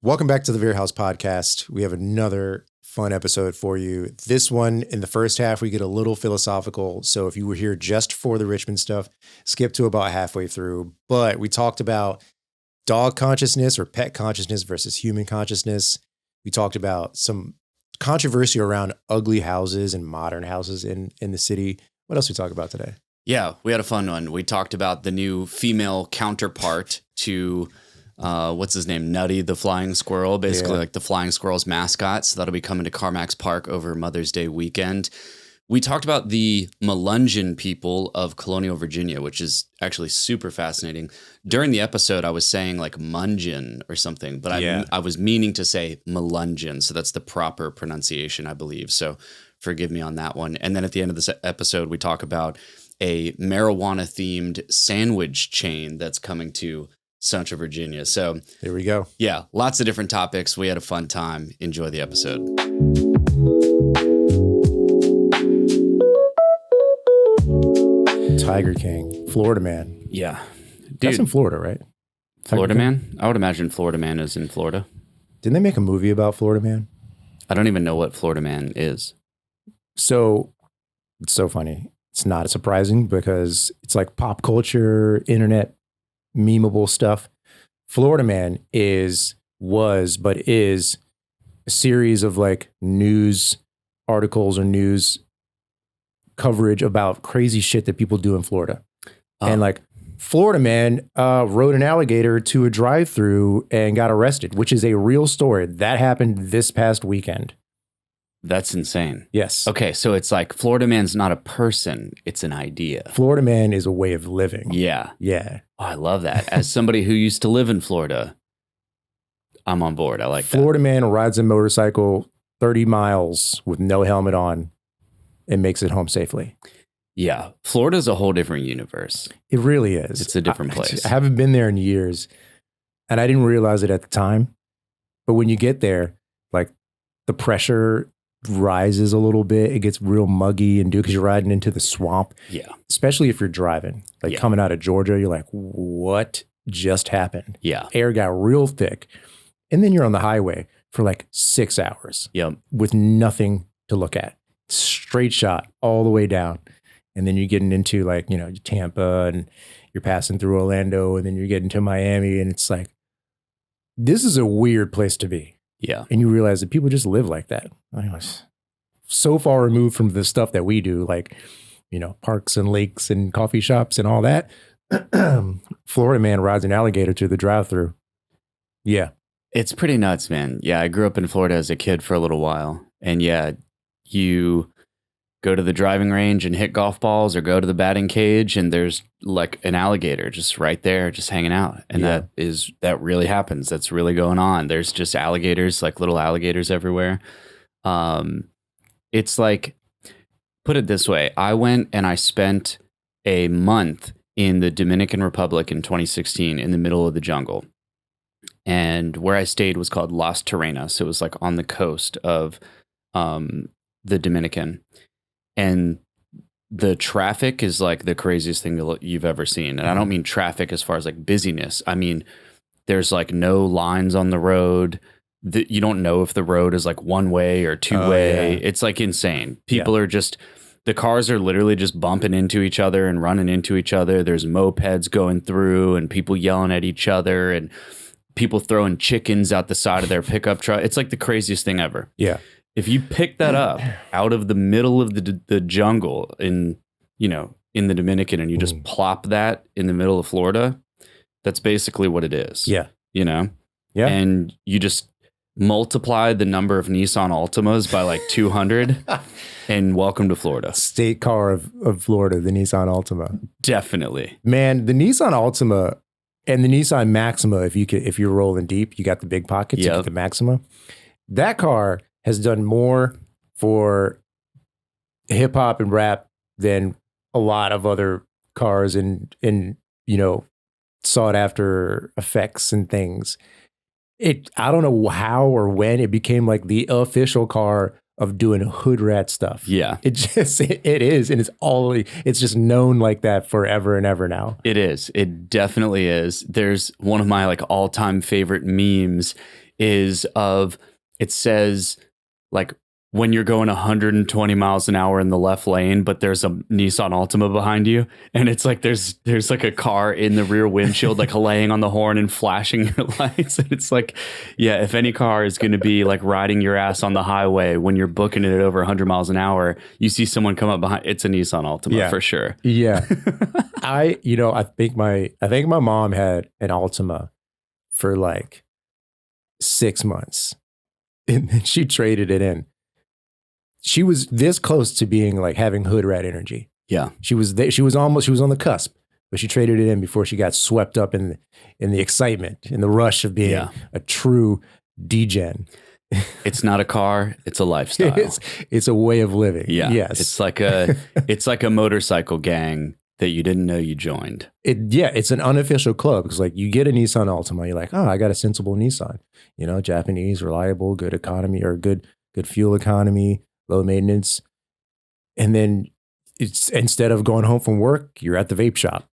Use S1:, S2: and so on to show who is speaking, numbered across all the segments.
S1: Welcome back to the Vera House podcast. We have another fun episode for you. This one, in the first half, we get a little philosophical. So if you were here just for the Richmond stuff, skip to about halfway through. But we talked about dog consciousness or pet consciousness versus human consciousness. We talked about some controversy around ugly houses and modern houses in the city. What else we talk about today?
S2: Yeah, we had a fun one. We talked about the new female counterpart to, what's his name? Nutty the Flying Squirrel, basically like the Flying Squirrels mascot. So that'll be coming to Carmack's Park over Mother's Day weekend. We talked about the Melungeon people of Colonial Virginia, which is actually super fascinating. During the episode, I was saying like Mungeon or something, but I was meaning to say Melungeon. So that's the proper pronunciation, I believe. So forgive me on that one. And then at the end of this episode, we talk about a marijuana-themed sandwich chain that's coming to Central Virginia. So
S1: there we go.
S2: Yeah, lots of different topics. We had a fun time. Enjoy the episode.
S1: Tiger King, Florida Man.
S2: Yeah. Dude,
S1: that's in Florida, right?
S2: Florida Man? I would imagine Florida Man is in Florida.
S1: Didn't they make a movie about Florida Man?
S2: I don't even know what Florida Man is.
S1: So it's so funny. It's not surprising because it's like pop culture, internet, memeable stuff. Florida Man was a series of like news articles or news coverage about crazy shit that people do in Florida. And like Florida Man rode an alligator to a drive-through and got arrested, which is a real story. That happened this past weekend.
S2: That's insane.
S1: Yes.
S2: Okay, so it's like Florida Man's not a person, it's an idea.
S1: Florida Man is a way of living.
S2: Yeah.
S1: Yeah.
S2: Oh, I love that. As somebody who used to live in Florida, I'm on board. I like
S1: Florida Man rides a motorcycle 30 miles with no helmet on and makes it home safely.
S2: Yeah. Florida's a whole different universe.
S1: It really is.
S2: It's a different place.
S1: I haven't been there in years and I didn't realize it at the time. But when you get there, like the pressure rises a little bit. It gets real muggy and because you're riding into the swamp.
S2: Yeah.
S1: Especially if you're driving. Like coming out of Georgia, you're like, what just happened?
S2: Yeah.
S1: Air got real thick. And then you're on the highway for like 6 hours.
S2: Yep.
S1: With nothing to look at. Straight shot all the way down. And then you're getting into like, you know, Tampa and you're passing through Orlando and then you're getting to Miami and it's like, this is a weird place to be.
S2: Yeah.
S1: And you realize that people just live like that. I was so far removed from the stuff that we do, like, you know, parks and lakes and coffee shops and all that. Florida Man rides an alligator to the drive-thru. Yeah.
S2: It's pretty nuts, man. Yeah, I grew up in Florida as a kid for a little while. And yeah, you go to the driving range and hit golf balls or go to the batting cage and there's like an alligator just right there, just hanging out. And that really happens. That's really going on. There's just alligators, like little alligators everywhere. It's like, put it this way. I went and I spent a month in the Dominican Republic in 2016 in the middle of the jungle. And where I stayed was called Las Terrenas. So it was like on the coast of the Dominican. And the traffic is like the craziest thing that you've ever seen. And I don't mean traffic as far as like busyness. I mean, there's like no lines on the road. You don't know if the road is like one way or two way. Yeah. It's like insane. People are just, the cars are literally just bumping into each other and running into each other. There's mopeds going through and people yelling at each other and people throwing chickens out the side of their pickup truck. It's like the craziest thing ever.
S1: Yeah.
S2: If you pick that up out of the middle of the jungle in the Dominican and you just plop that in the middle of Florida, that's basically what it is.
S1: Yeah.
S2: You know?
S1: Yeah.
S2: And you just multiply the number of Nissan Altimas by like 200 and welcome to Florida.
S1: State car of Florida, the Nissan Altima.
S2: Definitely.
S1: Man, the Nissan Altima and the Nissan Maxima, if you're rolling deep, you got the big pockets, you get the Maxima. That car has done more for hip hop and rap than a lot of other cars and you know, sought after effects and things. I don't know how or when it became like the official car of doing hood rat stuff.
S2: Yeah.
S1: It is. And it's just known like that forever and ever now.
S2: It is. It definitely is. There's one of my like all-time favorite memes it says like when you're going 120 miles an hour in the left lane, but there's a Nissan Altima behind you. And it's like there's like a car in the rear windshield, like laying on the horn and flashing your lights. And it's like, yeah, if any car is going to be like riding your ass on the highway when you're booking it at over 100 miles an hour, you see someone come up behind, it's a Nissan Altima for sure.
S1: Yeah. I think my mom had an Altima for like 6 months and then she traded it in. She was this close to being like having hood rat energy.
S2: Yeah.
S1: She was on the cusp, but she traded it in before she got swept up in the excitement, in the rush of being a true degen.
S2: It's not a car, it's a lifestyle.
S1: It's a way of living.
S2: Yeah.
S1: Yes.
S2: It's like a motorcycle gang that you didn't know you joined.
S1: It's an unofficial club because like you get a Nissan Altima, you're like, oh, I got a sensible Nissan, Japanese, reliable, good economy or good fuel economy, low maintenance. And then it's instead of going home from work, you're at the vape shop.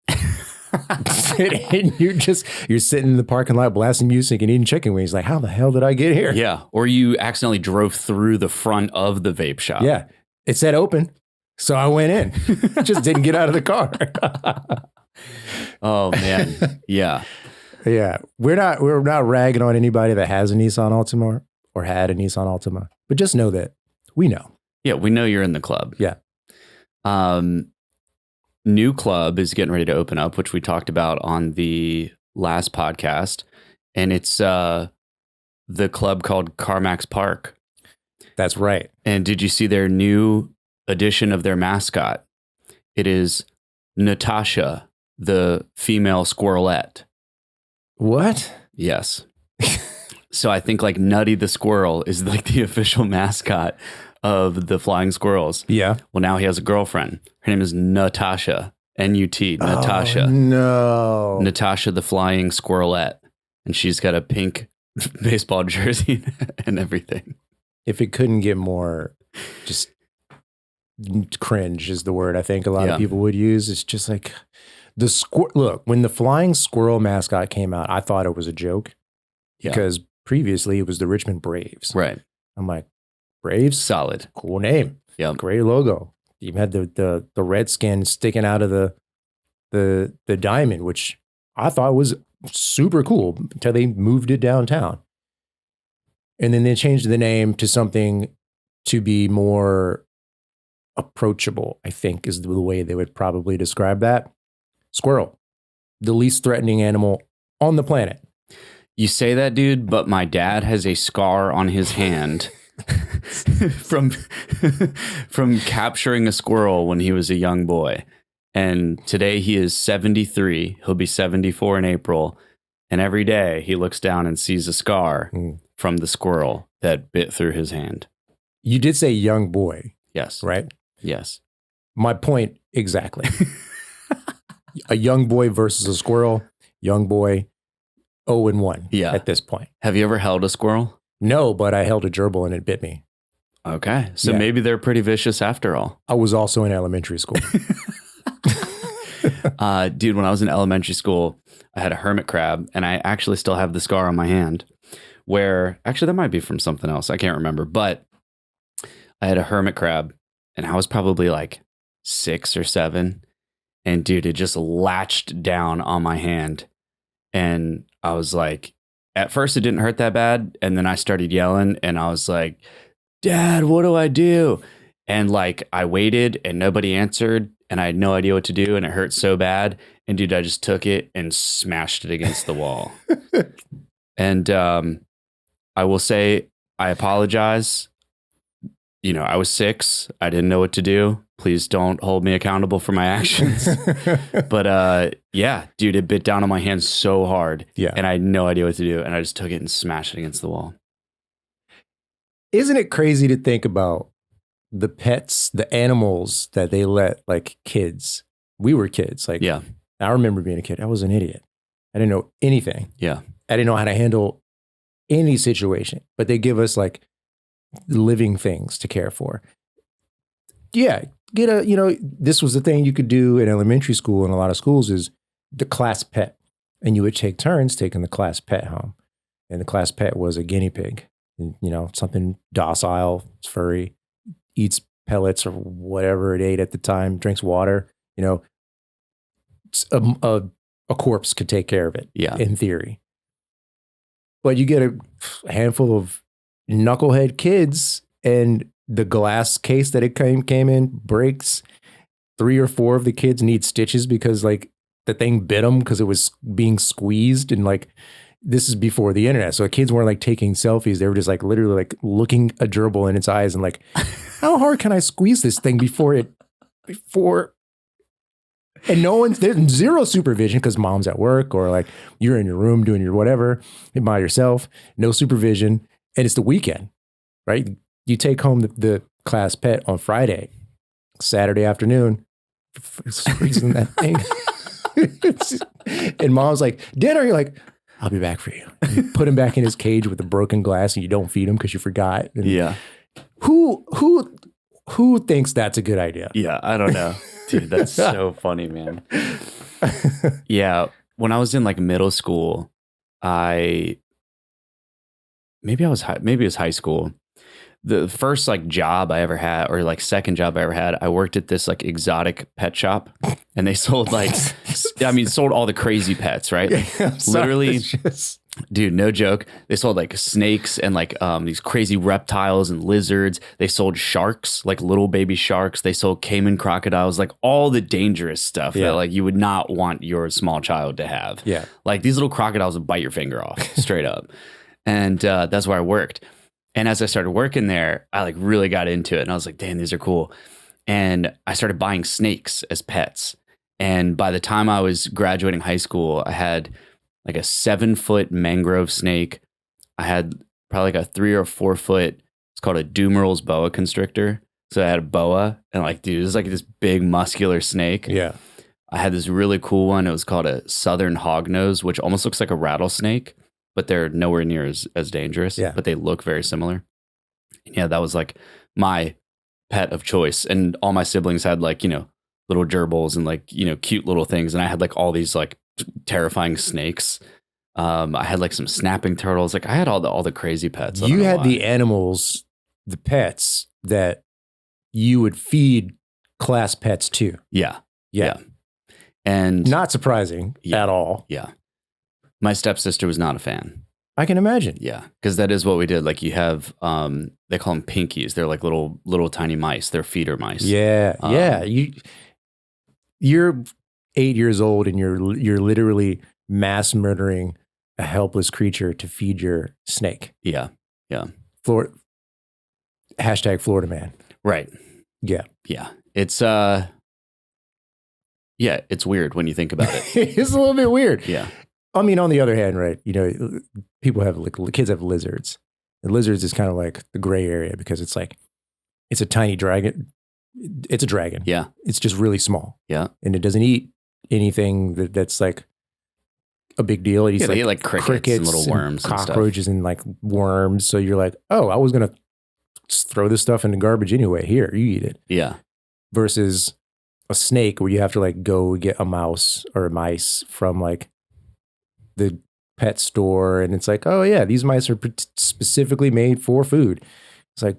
S1: And you're sitting in the parking lot blasting music and eating chicken wings. Like, how the hell did I get here?
S2: Yeah. Or you accidentally drove through the front of the vape shop.
S1: Yeah. It said open. So I went in. Just didn't get out of the car.
S2: Oh man. Yeah.
S1: Yeah. We're not ragging on anybody that has a Nissan Altima or had a Nissan Altima. But just know that we know.
S2: Yeah, we know you're in the club.
S1: Yeah.
S2: New club is getting ready to open up, which we talked about on the last podcast. And it's the club called CarMax Park.
S1: That's right.
S2: And did you see their new edition of their mascot? It is Natasha, the female squirrelette.
S1: What?
S2: Yes. So I think like Nutty the Squirrel is like the official mascot of the Flying Squirrels.
S1: Yeah.
S2: Well, now he has a girlfriend. Her name is Natasha. N-U-T. Natasha.
S1: Oh, no.
S2: Natasha the Flying Squirrelette. And she's got a pink baseball jersey and everything.
S1: If it couldn't get more just cringe is the word I think a lot of people would use. It's just like look, when the Flying Squirrel mascot came out, I thought it was a joke because previously it was the Richmond Braves.
S2: Right.
S1: I'm like, Braves?
S2: Solid.
S1: Cool name.
S2: Yeah.
S1: Great logo. You had the redskin sticking out of the diamond, which I thought was super cool until they moved it downtown. And then they changed the name to something to be more approachable, I think is the way they would probably describe that. Squirrel, the least threatening animal on the planet.
S2: You say that, dude, but my dad has a scar on his hand from capturing a squirrel when he was a young boy. And today he is 73. He'll be 74 in April. And every day he looks down and sees a scar from the squirrel that bit through his hand.
S1: You did say young boy.
S2: Yes.
S1: Right?
S2: Yes.
S1: My point exactly. A young boy versus a squirrel. Young boy, 0-1 at this point.
S2: Have you ever held a squirrel?
S1: No, but I held a gerbil and it bit me.
S2: Okay. So maybe they're pretty vicious after all.
S1: I was also in elementary school.
S2: Dude, when I was in elementary school, I had a hermit crab and I actually still have the scar on my hand where actually that might be from something else. I can't remember, but I had a hermit crab and I was probably like 6 or 7. And dude, it just latched down on my hand. And I was like, at first it didn't hurt that bad. And then I started yelling and I was like, Dad, what do I do? And like, I waited and nobody answered and I had no idea what to do. And it hurt so bad. And dude, I just took it and smashed it against the wall. And I will say, I apologize. You know, I was 6. I didn't know what to do. Please don't hold me accountable for my actions. But yeah, dude, it bit down on my hand so hard. Yeah. And I had no idea what to do. And I just took it and smashed it against the wall.
S1: Isn't it crazy to think about the pets, the animals that they let like kids? We were kids. Like, yeah. I remember being a kid. I was an idiot. I didn't know anything.
S2: Yeah.
S1: I didn't know how to handle any situation. But they give us like living things to care for. Yeah, this was the thing you could do in elementary school and a lot of schools is the class pet. And you would take turns taking the class pet home. And the class pet was a guinea pig, something docile, furry, eats pellets or whatever it ate at the time, drinks water, a corpse could take care of it, in theory. But you get a handful of knucklehead kids and the glass case that it came in breaks. 3 or 4 of the kids need stitches because like the thing bit them because it was being squeezed. And like, this is before the internet. So the kids weren't like taking selfies. They were just like literally like looking a gerbil in its eyes and like, how hard can I squeeze this thing before and there's zero supervision because mom's at work or like you're in your room doing your whatever by yourself, no supervision. And it's the weekend, right? You take home the class pet on Friday, Saturday afternoon, squeezing that thing. And mom's like, dinner. You're like, I'll be back for you. You put him back in his cage with the broken glass and you don't feed him because you forgot. And who thinks that's a good idea?
S2: Yeah, I don't know. Dude, that's so funny, man. Yeah, when I was in like middle school, maybe it was high school. The first like job I ever had, or like second job I ever had, I worked at this like exotic pet shop, and they sold like, sold all the crazy pets, right? Literally, dude, no joke. They sold like snakes and like these crazy reptiles and lizards. They sold sharks, like little baby sharks. They sold caiman crocodiles, like all the dangerous stuff that like you would not want your small child to have.
S1: Yeah,
S2: like these little crocodiles would bite your finger off straight up, and that's where I worked. And as I started working there, I like really got into it and I was like, damn, these are cool. And I started buying snakes as pets. And by the time I was graduating high school, I had like a 7-foot mangrove snake. I had probably like a 3 or 4 foot, it's called a Dumeral's boa constrictor. So I had a boa and like, dude, it was like this big muscular snake.
S1: Yeah.
S2: I had this really cool one. It was called a southern hognose, which almost looks like a rattlesnake, but they're nowhere near as dangerous, but they look very similar. And yeah, that was like my pet of choice. And all my siblings had like, little gerbils and like, cute little things. And I had like all these like terrifying snakes. I had like some snapping turtles. Like I had all the crazy pets.
S1: You had the animals, the pets that you would feed class pets to.
S2: Yeah. And
S1: not surprising at all.
S2: Yeah. My stepsister was not a fan.
S1: I can imagine.
S2: Yeah, because that is what we did. Like you have, they call them pinkies. They're like little tiny mice. They're feeder mice.
S1: Yeah, You're 8 years old and you're literally mass murdering a helpless creature to feed your snake.
S2: Yeah.
S1: Florida man.
S2: Right.
S1: Yeah.
S2: It's it's weird when you think about it.
S1: It's a little bit weird.
S2: Yeah.
S1: I mean, on the other hand, right, people have kids have lizards. And lizards is kind of like the gray area because it's like, it's a tiny dragon. It's a dragon.
S2: Yeah.
S1: It's just really small.
S2: Yeah.
S1: And it doesn't eat anything that's like a big deal. It eats
S2: they eat like crickets and little worms and
S1: cockroaches and like worms. So you're like, oh, I was going to throw this stuff in the garbage anyway. Here, you eat it.
S2: Yeah. Versus
S1: a snake where you have to like go get a mouse or a mice from like the pet store. And it's like, oh yeah, these mice are specifically made for food. It's like,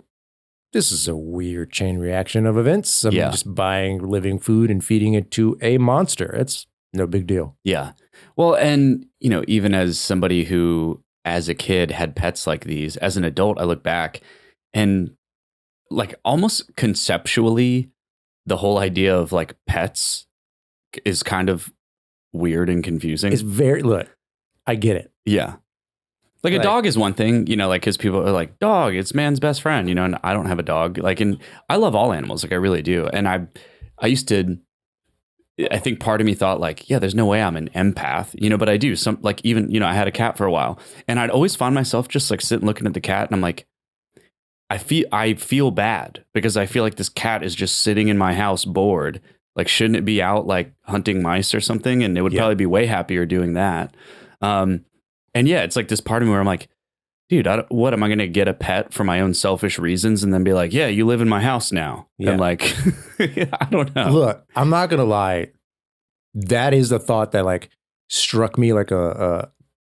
S1: this is a weird chain reaction of events. I'm just buying living food and feeding it to a monster. It's no big deal.
S2: Yeah. Well, and, even as somebody who, as a kid, had pets like these, as an adult, I look back and like almost conceptually, the whole idea of like pets is kind of weird and confusing.
S1: It's look, I get it.
S2: Yeah. Like a dog is one thing, like, because people are like, dog, it's man's best friend, and I don't have a dog. Like, and I love all animals, like I really do. And I used to, I think part of me thought like, yeah, there's no way I'm an empath, but I do. Some like even, I had a cat for a while, and I'd always find myself just like sitting looking at the cat, and I'm like, I feel bad because I feel like this cat is just sitting in my house bored. Like, shouldn't it be out like hunting mice or something? And it would probably be way happier doing that. And yeah, it's like this part of me where I'm like, dude, what am I going to get a pet for my own selfish reasons and then be like, yeah, you live in my house now.
S1: Yeah.
S2: And like, I don't know.
S1: Look, I'm not going to lie. That is the thought that like struck me like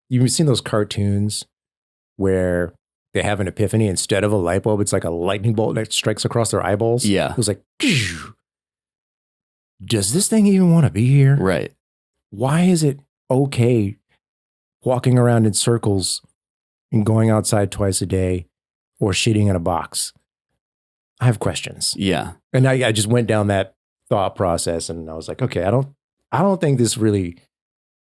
S1: you've seen those cartoons where they have an epiphany. Instead of a light bulb, it's like a lightning bolt that strikes across their eyeballs.
S2: Yeah.
S1: It was like, does this thing even want to be here?
S2: Right.
S1: Why is it okay walking around in circles and going outside twice a day or shitting in a box? I have questions.
S2: Yeah.
S1: And I just went down that thought process and I was like, okay, I don't think this really,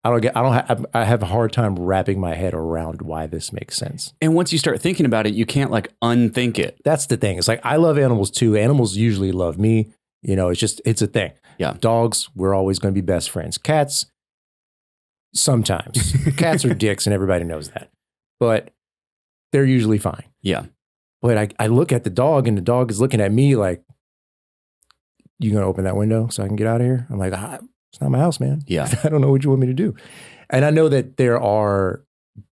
S1: I have a hard time wrapping my head around why this makes sense.
S2: And once you start thinking about it, you can't like unthink it.
S1: That's the thing. It's like, I love animals too. Animals usually love me. It's a thing.
S2: Yeah.
S1: Dogs, we're always going to be best friends. Cats, sometimes. Cats are dicks and everybody knows that. But they're usually fine.
S2: Yeah.
S1: But I look at the dog and the dog is looking at me like, you going to open that window so I can get out of here? I'm like, it's not my house, man.
S2: Yeah.
S1: I don't know what you want me to do. And I know that there are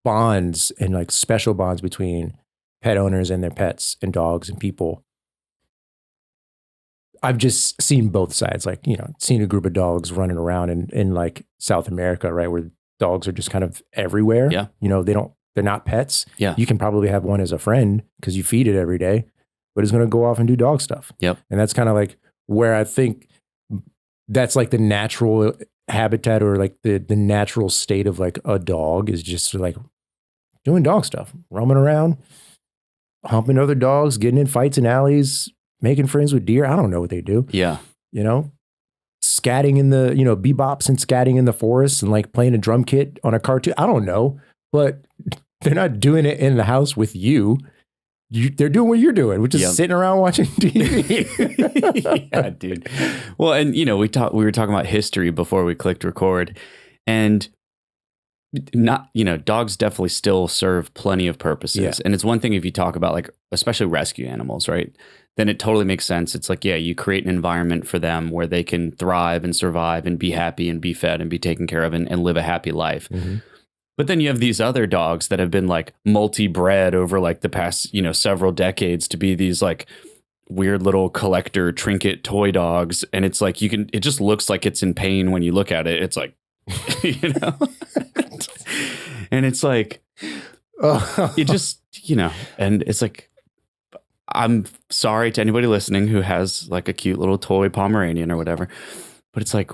S1: bonds and like special bonds between pet owners and their pets and dogs and people. I've just seen both sides, like, seen a group of dogs running around in like South America, right? Where dogs are just kind of everywhere.
S2: Yeah.
S1: They're not pets.
S2: Yeah.
S1: You can probably have one as a friend because you feed it every day, but it's going to go off and do dog stuff.
S2: Yep.
S1: And that's kind of like where I think that's like the natural habitat or like the natural state of like a dog is just like doing dog stuff, roaming around, humping other dogs, getting in fights in alleys, making friends with deer. I don't know what they do.
S2: Yeah.
S1: Scatting in the, bebops and scatting in the forest and like playing a drum kit on a cartoon. I don't know, but they're not doing it in the house with you. They're doing what you're doing, which is sitting around watching TV.
S2: Yeah, dude. Well, and we were talking about history before we clicked record, and dogs definitely still serve plenty of purposes.
S1: Yeah.
S2: And it's one thing if you talk about like, especially rescue animals, right? Then it totally makes sense. It's like, yeah, you create an environment for them where they can thrive and survive and be happy and be fed and be taken care of and live a happy life.
S1: Mm-hmm.
S2: But then you have these other dogs that have been like multi-bred over like the past, several decades to be these like weird little collector trinket toy dogs. And it's like, it just looks like it's in pain when you look at it. It's like, and it's like, it just, and it's like, I'm sorry to anybody listening who has like a cute little toy Pomeranian or whatever, but it's like,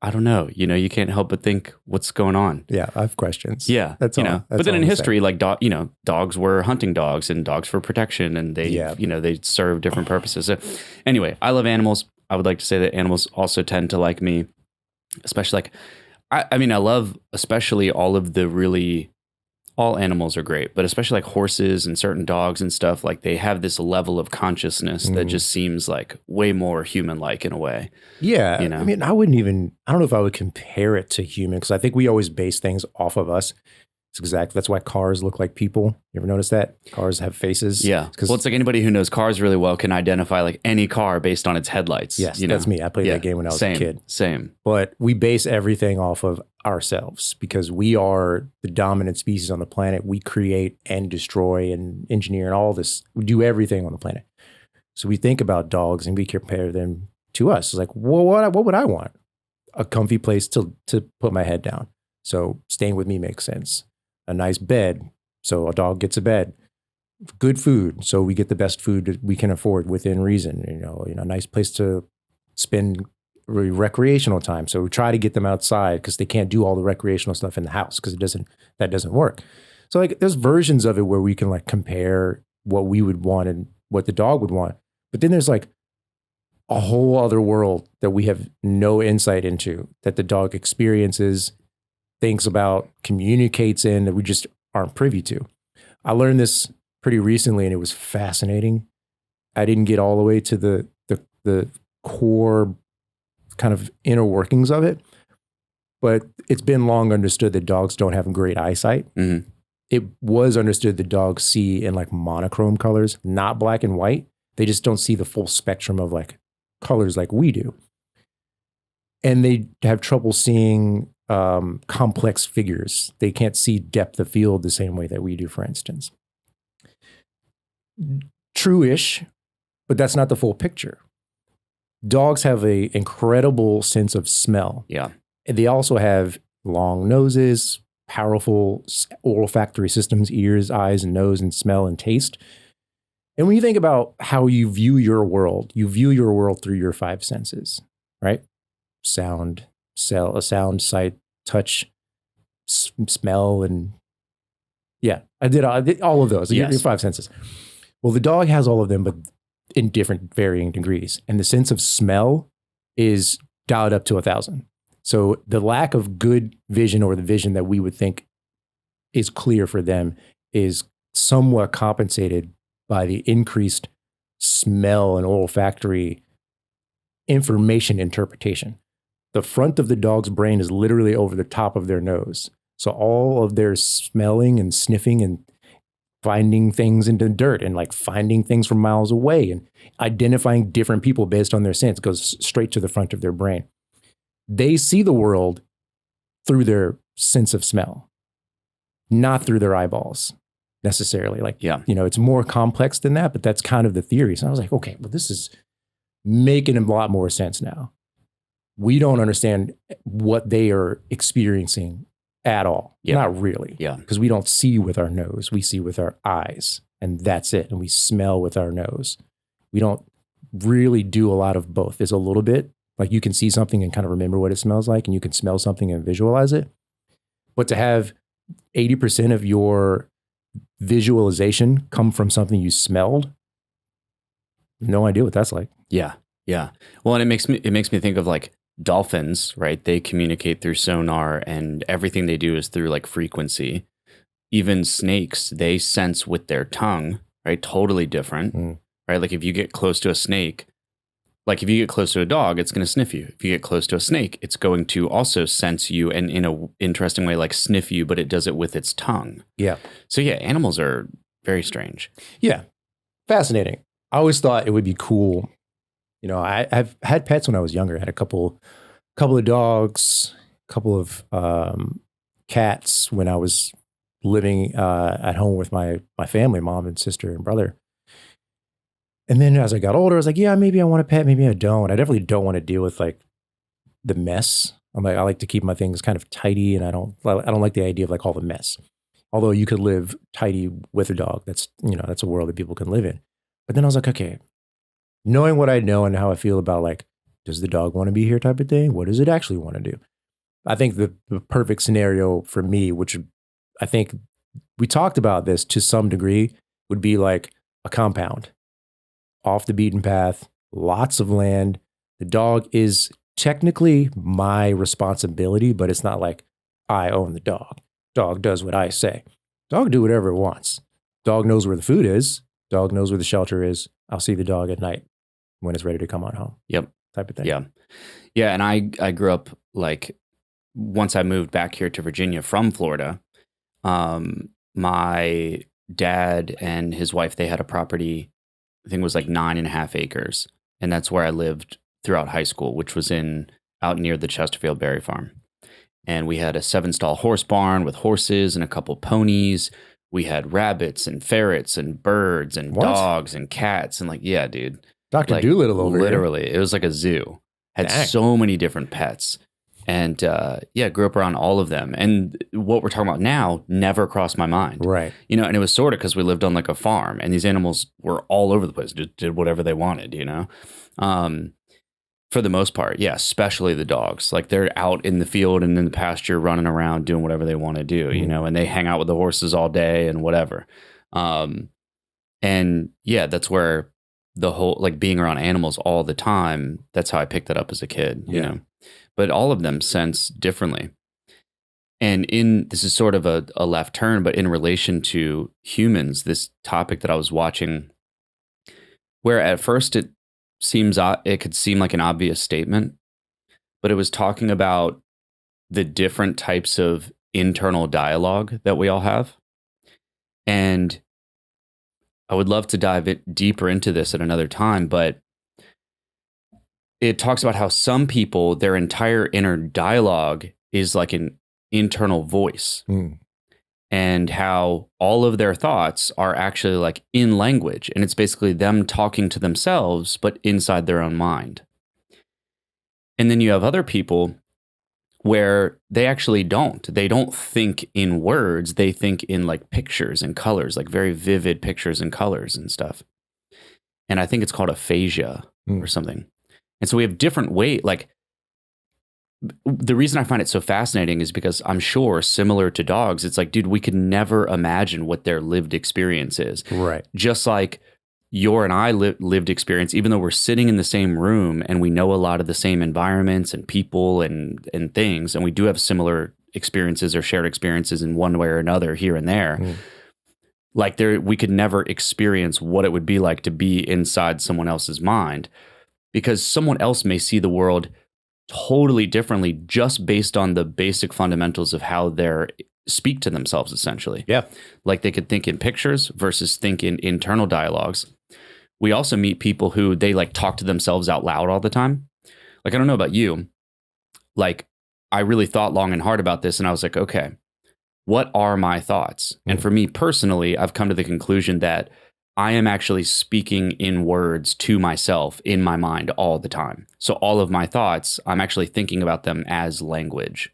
S2: I don't know, you can't help but think what's going on.
S1: Yeah, I have questions.
S2: Yeah,
S1: that's all.
S2: But then in history, like dogs were hunting dogs and dogs for protection, and they, they serve different purposes. So anyway, I love animals. I would like to say that animals also tend to like me, especially like, I love especially all animals are great, but especially like horses and certain dogs and stuff, like they have this level of consciousness that just seems like way more human-like in a way.
S1: Yeah. I don't know if I would compare it to human because I think we always base things off of us. That's why cars look like people. You ever notice that? Cars have faces.
S2: Yeah. Well, it's like anybody who knows cars really well can identify like any car based on its headlights.
S1: Yes, that's me. I played that game when I was a kid.
S2: Same.
S1: But we base everything off of ourselves because we are the dominant species on the planet. We create and destroy and engineer and all this. We do everything on the planet. So we think about dogs and we compare them to us. It's like, well, what would I want? A comfy place to put my head down. So staying with me makes sense. A nice bed, so a dog gets a bed. Good food, so we get the best food that we can afford within reason. A nice place to spend recreational time. So we try to get them outside because they can't do all the recreational stuff in the house because that doesn't work. So like there's versions of it where we can like compare what we would want and what the dog would want. But then there's like a whole other world that we have no insight into that the dog experiences, thinks about, communicates in that we just aren't privy to. I learned this pretty recently and it was fascinating. I didn't get all the way to the core kind of inner workings of it, but it's been long understood that dogs don't have great eyesight.
S2: Mm-hmm.
S1: It was understood that dogs see in like monochrome colors, not black and white. They just don't see the full spectrum of like colors like we do. And they have trouble seeing complex figures. They can't see depth of field the same way that we do, for instance. True-ish, but that's not the full picture. Dogs have an incredible sense of smell.
S2: Yeah.
S1: And they also have long noses, powerful olfactory systems, ears, eyes, and nose, and smell and taste. And when you think about how you view your world through your five senses, right? Sound, sight, touch, smell, and yeah, I did all of those.
S2: Yes.
S1: Your five senses. Well, the dog has all of them, but in different varying degrees. And the sense of smell is dialed up to 1,000. So the lack of good vision, or the vision that we would think is clear for them, is somewhat compensated by the increased smell and olfactory information interpretation. The front of the dog's brain is literally over the top of their nose. So all of their smelling and sniffing and finding things in the dirt and like finding things from miles away and identifying different people based on their sense goes straight to the front of their brain. They see the world through their sense of smell, not through their eyeballs necessarily. Like, it's more complex than that, but that's kind of the theory. So I was like, okay, well, this is making a lot more sense now. We don't understand what they are experiencing at all. Not really.
S2: Yeah.
S1: Because we don't see with our nose. We see with our eyes, and that's it. And we smell with our nose. We don't really do a lot of both. There's a little bit, like you can see something and kind of remember what it smells like, and you can smell something and visualize it. But to have 80% of your visualization come from something you smelled, no idea what that's like.
S2: Yeah. Yeah. Well, and it makes me think of like dolphins, right? They communicate through sonar, and everything they do is through like frequency. Even snakes, they sense with their tongue, right? Totally different, right? Like if you get close to a snake, like if you get close to a dog, it's going to sniff you. If you get close to a snake, it's going to also sense you and in a interesting way, like sniff you, but it does it with its tongue.
S1: Yeah.
S2: So yeah, animals are very strange.
S1: Yeah. Fascinating. I always thought it would be cool. I've had pets when I was younger. I had a couple of dogs, a couple of cats when I was living at home with my family, mom and sister and brother. And then as I got older, I was like, yeah, maybe I want a pet, maybe I don't. I definitely don't want to deal with like the mess. I like to keep my things kind of tidy, and I don't like the idea of like all the mess. Although you could live tidy with a dog, that's a world that people can live in. But then I was like, okay, knowing what I know and how I feel about like, does the dog want to be here type of thing? What does it actually want to do? I think the perfect scenario for me, which I think we talked about this to some degree, would be like a compound. Off the beaten path, lots of land. The dog is technically my responsibility, but it's not like I own the dog. Dog does what I say. Dog do whatever it wants. Dog knows where the food is. Dog knows where the shelter is. I'll see the dog at night when it's ready to come on home.
S2: Yep.
S1: Type of thing.
S2: Yeah. Yeah. And I grew up like, once I moved back here to Virginia from Florida, my dad and his wife, they had a property, I think it was like 9.5 acres. And that's where I lived throughout high school, which was out near the Chesterfield Berry Farm. And we had a 7-stall horse barn with horses and a couple ponies. We had rabbits and ferrets and birds and dogs and cats. And like, yeah, dude.
S1: Dr. Doolittle over
S2: literally,
S1: here.
S2: It was like a zoo. Had
S1: Dang.
S2: so many different pets. And grew up around all of them. And what we're talking about now never crossed my mind.
S1: Right.
S2: And it was sort of because we lived on like a farm, and these animals were all over the place, did whatever they wanted, for the most part. Yeah, especially the dogs. Like they're out in the field and in the pasture running around doing whatever they want to do, and they hang out with the horses all day and whatever. And yeah, that's where the whole, like being around animals all the time, that's how I picked that up as a kid, But all of them sense differently. And this is sort of a left turn, but in relation to humans, this topic that I was watching, where at first it could seem like an obvious statement, but it was talking about the different types of internal dialogue that we all have. And I would love to dive deeper into this at another time, but it talks about how some people, their entire inner dialogue is like an internal voice. and how all of their thoughts are actually like in language. And it's basically them talking to themselves, but inside their own mind. And then you have other people where they actually don't. They don't think in words. They think in like pictures and colors, like very vivid pictures and colors and stuff. And I think it's called aphasia or something. And so we have different ways. Like, the reason I find it so fascinating is because I'm sure, similar to dogs, it's like, dude, we could never imagine what their lived experience is.
S1: Right.
S2: Just like your and I lived experience, even though we're sitting in the same room and we know a lot of the same environments and people and things, and we do have similar experiences or shared experiences in one way or another here and there. Like we could never experience what it would be like to be inside someone else's mind, because someone else may see the world totally differently just based on the basic fundamentals of how they speak to themselves, essentially.
S1: Yeah.
S2: Like they could think in pictures versus think in internal dialogues. We also meet people who they like talk to themselves out loud all the time. Like, I don't know about you. Like, I really thought long and hard about this, and I was like, okay, what are my thoughts? And for me personally, I've come to the conclusion that I am actually speaking in words to myself in my mind all the time. So all of my thoughts, I'm actually thinking about them as language.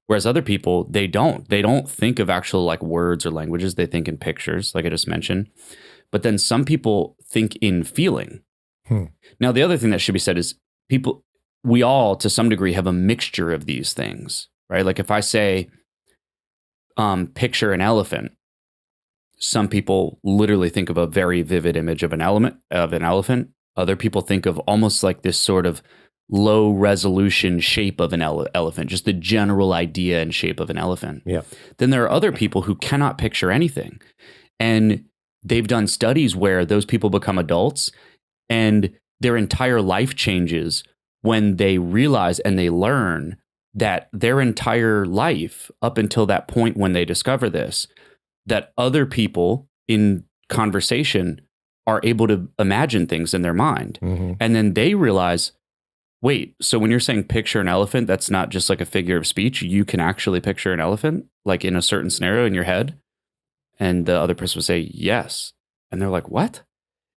S2: Whereas other people, they don't think of actual like words or languages. They think in pictures, like I just mentioned. But then some people think in feeling. Now, the other thing that should be said is we all to some degree have a mixture of these things, right? Like if I say, picture an elephant, some people literally think of a very vivid image of an elephant. Other people think of almost like this sort of low resolution shape of an elephant, just the general idea and shape of an elephant.
S1: Yeah.
S2: Then there are other people who cannot picture anything. And they've done studies where those people become adults and their entire life changes when they realize and they learn that their entire life up until that point when they discover this, that other people in conversation are able to imagine things in their mind. And then they realize, wait, so when you're saying picture an elephant, that's not just like a figure of speech. You can actually picture an elephant like in a certain scenario in your head. And the other person would say, yes. And they're like, what?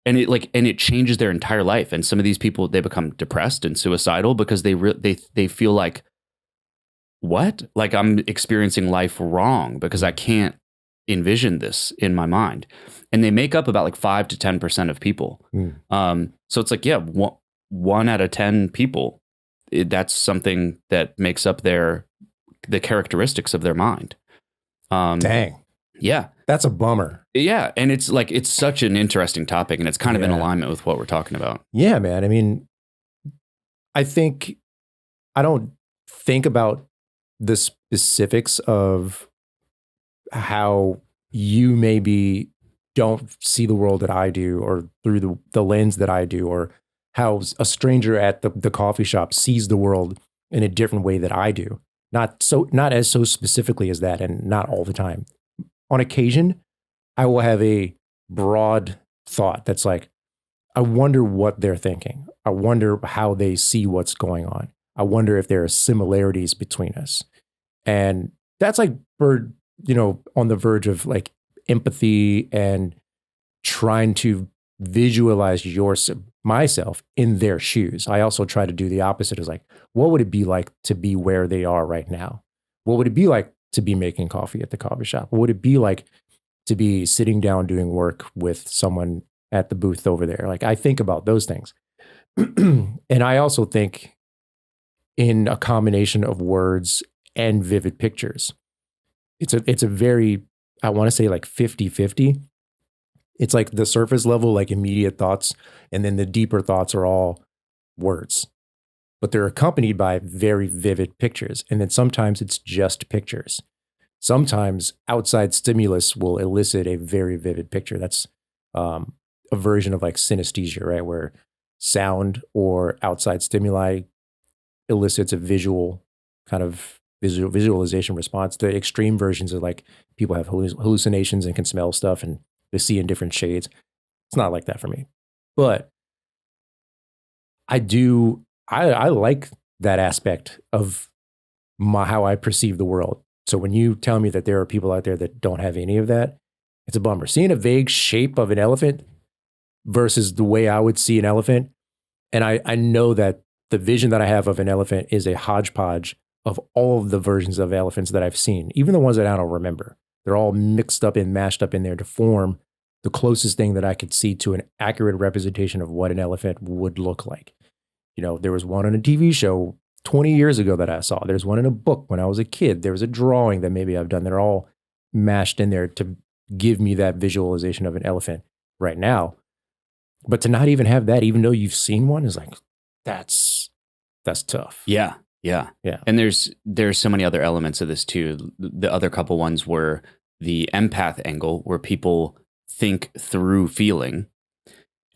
S2: And it changes their entire life. And some of these people, they become depressed and suicidal because they feel like, what? Like I'm experiencing life wrong because I can't envision this in my mind. And they make up about like 5 to 10% of people. So it's like, yeah, one out of 10 people, that's something that makes up the characteristics of their mind.
S1: Dang.
S2: Yeah.
S1: That's a bummer.
S2: Yeah. And it's like, it's such an interesting topic and it's kind of in alignment with what we're talking about.
S1: Yeah, man. I mean, I don't think about the specifics of how you maybe don't see the world that I do, or through the lens that I do, or how a stranger at the coffee shop sees the world in a different way that I do. Not as so specifically as that, and not all the time. On occasion, I will have a broad thought that's like, I wonder what they're thinking. I wonder how they see what's going on. I wonder if there are similarities between us. And that's like on the verge of like empathy and trying to visualize myself in their shoes. I also try to do the opposite. Is like, what would it be like to be where they are right now? What would it be like to be making coffee at the coffee shop? What would it be like to be sitting down doing work with someone at the booth over there? Like, I think about those things. And I also think in a combination of words and vivid pictures. It's a very, I want to say like 50-50. It's like the surface level, like immediate thoughts, and then the deeper thoughts are all words. But they're accompanied by very vivid pictures. And then sometimes it's just pictures. Sometimes outside stimulus will elicit a very vivid picture. That's a version of like synesthesia, right? Where sound or outside stimuli elicits a visual kind of visualization response. The extreme versions are like people have hallucinations and can smell stuff and they see in different shades. It's not like that for me. But I like that aspect of how I perceive the world. So when you tell me that there are people out there that don't have any of that, it's a bummer. Seeing a vague shape of an elephant versus the way I would see an elephant. And I know that the vision that I have of an elephant is a hodgepodge of all of the versions of elephants that I've seen, even the ones that I don't remember. They're all mixed up and mashed up in there to form the closest thing that I could see to an accurate representation of what an elephant would look like. There was one on a TV show 20 years ago that I saw. There's one in a book when I was a kid. There was a drawing that maybe I've done. They're all mashed in there to give me that visualization of an elephant right now. But to not even have that, even though you've seen one, is like, that's tough.
S2: Yeah. And there's so many other elements of this too. The other couple ones were the empath angle, where people think through feeling.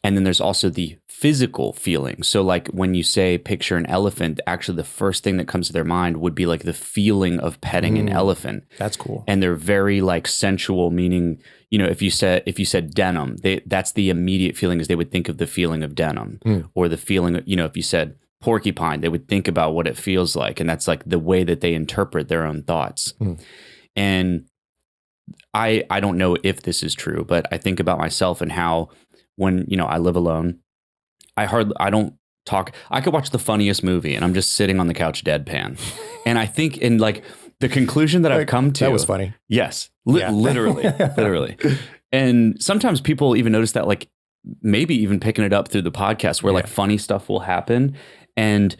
S2: And then there's also the physical feeling. So like when you say picture an elephant, actually the first thing that comes to their mind would be like the feeling of petting an elephant.
S1: That's cool.
S2: And they're very like sensual, meaning, if you said denim, that's the immediate feeling is they would think of the feeling of denim, or the feeling, if you said porcupine, they would think about what it feels like. And that's like the way that they interpret their own thoughts. And I don't know if this is true, but I think about myself and how when, I live alone, I don't talk. I could watch the funniest movie and I'm just sitting on the couch deadpan. And I think in like the conclusion that I've come to.
S1: That was funny.
S2: Yes. Literally. And sometimes people even notice that, like maybe even picking it up through the podcast where like funny stuff will happen. And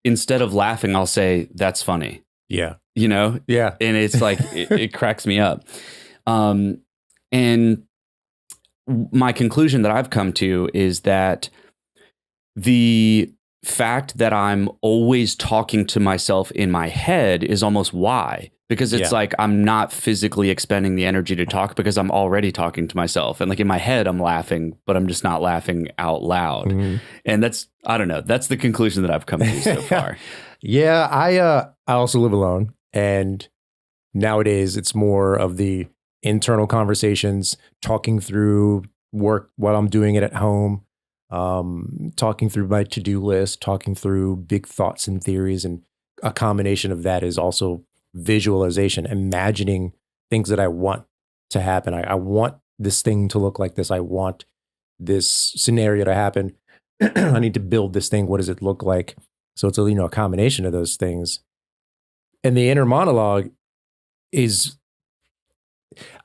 S2: instead of laughing, I'll say, that's funny.
S1: Yeah.
S2: Yeah. And it's like, it cracks me up. And my conclusion that I've come to is that the fact that I'm always talking to myself in my head is almost why, because it's like I'm not physically expending the energy to talk because I'm already talking to myself. And like in my head, I'm laughing, but I'm just not laughing out loud. And I don't know. That's the conclusion that I've come to so far.
S1: Yeah. I also live alone, and nowadays it's more of the internal conversations, talking through work while I'm doing it at home, talking through my to-do list, talking through big thoughts and theories. And a combination of that is also visualization, imagining things that I want to happen. I want this thing to look like this. I want this scenario to happen. I need to build this thing. What does it look like? So it's a combination of those things. And the inner monologue is,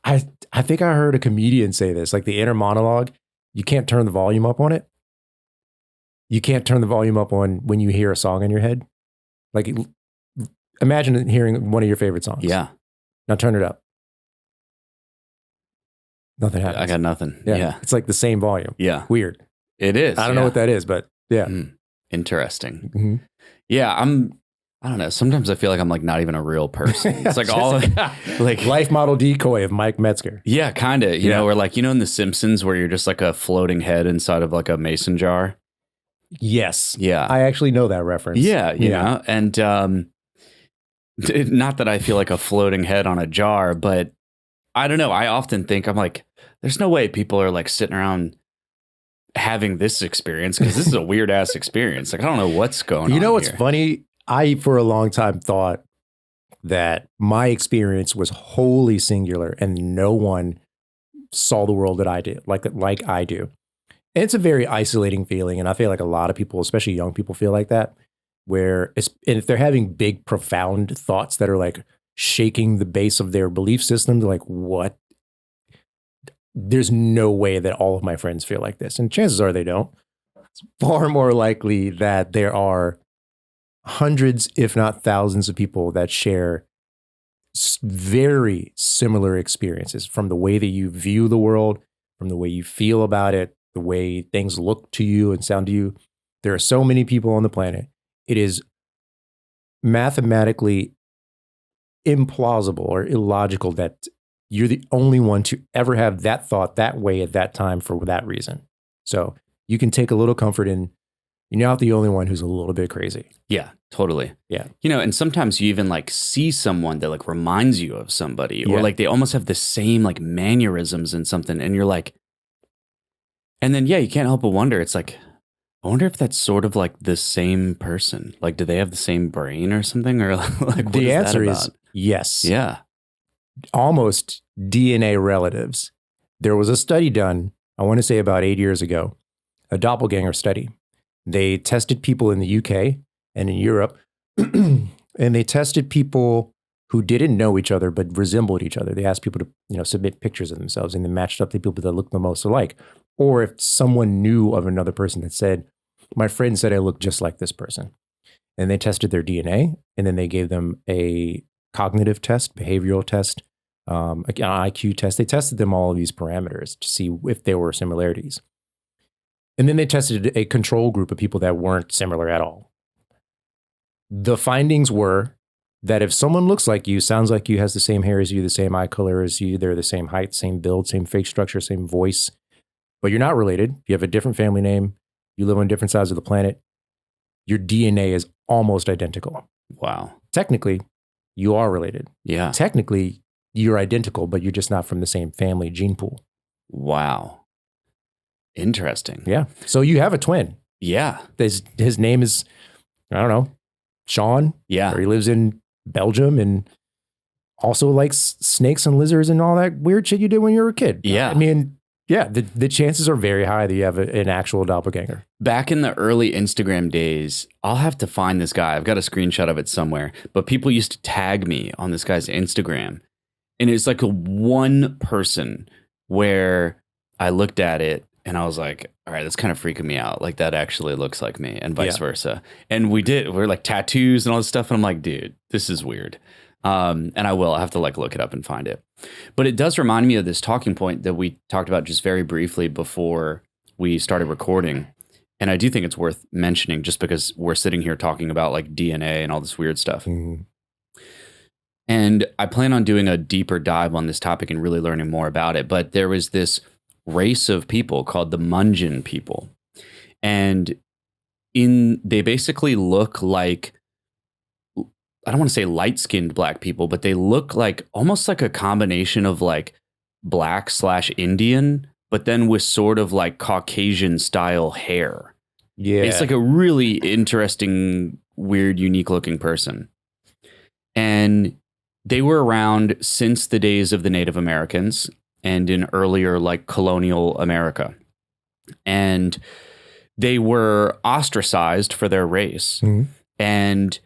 S1: I think I heard a comedian say this, like the inner monologue, you can't turn the volume up on it. You can't turn the volume up on when you hear a song in your head. Like imagine hearing one of your favorite songs.
S2: Yeah.
S1: Now turn it up. Nothing happens.
S2: I got nothing. Yeah.
S1: It's like the same volume.
S2: Yeah.
S1: Weird.
S2: It is.
S1: I don't know what that is, but yeah.
S2: Interesting. Yeah. I don't know. Sometimes I feel like I'm like not even a real person. It's like all like
S1: life model decoy of Myke Metzger.
S2: Yeah, kind of. You know, or like, in The Simpsons where you're just like a floating head inside of like a mason jar.
S1: Yes.
S2: Yeah.
S1: I actually know that reference.
S2: Yeah. You know, and not that I feel like a floating head on a jar, but I don't know. I often think I'm like, there's no way people are like sitting around having this experience because this is a weird ass experience. Like, I don't know what's going on.
S1: You know what's
S2: here.
S1: funny? I, for a long time, thought that my experience was wholly singular and no one saw the world that I did, like I do. And it's a very isolating feeling. And I feel like a lot of people, especially young people, feel like that, where and if they're having big, profound thoughts that are like shaking the base of their belief system, they're like, what? There's no way that all of my friends feel like this. And chances are they don't. It's far more likely that there are hundreds, if not thousands of people that share very similar experiences, from the way that you view the world, from the way you feel about it, the way things look to you and sound to you. There are so many people on the planet. It is mathematically implausible or illogical that you're the only one to ever have that thought that way at that time for that reason. So you can take a little comfort in you're not the only one who's a little bit crazy.
S2: Yeah, totally.
S1: Yeah.
S2: You know, and sometimes you even like see someone that like reminds you of somebody or like they almost have the same like mannerisms and something. And you're like, and then, you can't help but wonder. It's like, I wonder if that's sort of like the same person. Like, do they have the same brain or something? Or like, what
S1: the
S2: is
S1: answer
S2: that
S1: is
S2: about?
S1: Yes.
S2: Yeah.
S1: Almost DNA relatives. There was a study done, I want to say about 8 years ago, a doppelganger study. They tested people in the UK and in Europe, and they tested people who didn't know each other but resembled each other. They asked people to, submit pictures of themselves, and they matched up the people that looked the most alike. Or if someone knew of another person that said, my friend said I look just like this person. And they tested their DNA, and then they gave them a cognitive test, behavioral test, an IQ test. They tested them all of these parameters to see if there were similarities. And then they tested a control group of people that weren't similar at all. The findings were that if someone looks like you, sounds like you, has the same hair as you, the same eye color as you, they're the same height, same build, same face structure, same voice, but you're not related, you have a different family name, you live on different sides of the planet, your DNA is almost identical.
S2: Wow.
S1: Technically, you are related.
S2: Yeah.
S1: Technically, you're identical, but you're just not from the same family gene pool.
S2: Wow. Interesting.
S1: Yeah. So you have a twin.
S2: Yeah.
S1: His name is, I don't know, Sean.
S2: Yeah.
S1: Or he lives in Belgium and also likes snakes and lizards and all that weird shit you did when you were a kid.
S2: Yeah.
S1: I mean, yeah, the chances are very high that you have an actual doppelganger.
S2: Back in the early Instagram days, I'll have to find this guy. I've got a screenshot of it somewhere, but people used to tag me on this guy's Instagram. And it's like a one person where I looked at it and I was like, all right, that's kind of freaking me out. Like that actually looks like me and vice versa. And we're like tattoos and all this stuff. And I'm like, dude, this is weird. And I'll have to like look it up and find it. But it does remind me of this talking point that we talked about just very briefly before we started recording. And I do think it's worth mentioning just because we're sitting here talking about like DNA and all this weird stuff.
S1: Mm-hmm.
S2: And I plan on doing a deeper dive on this topic and really learning more about it. But there was this race of people called the Munjin people. And they basically look like, I don't want to say light-skinned black people, but they look like almost like a combination of like black/Indian, but then with sort of like Caucasian style hair.
S1: Yeah.
S2: It's like a really interesting, weird, unique looking person. And they were around since the days of the Native Americans and in earlier like colonial America. And they were ostracized for their race.
S1: Mm-hmm.
S2: And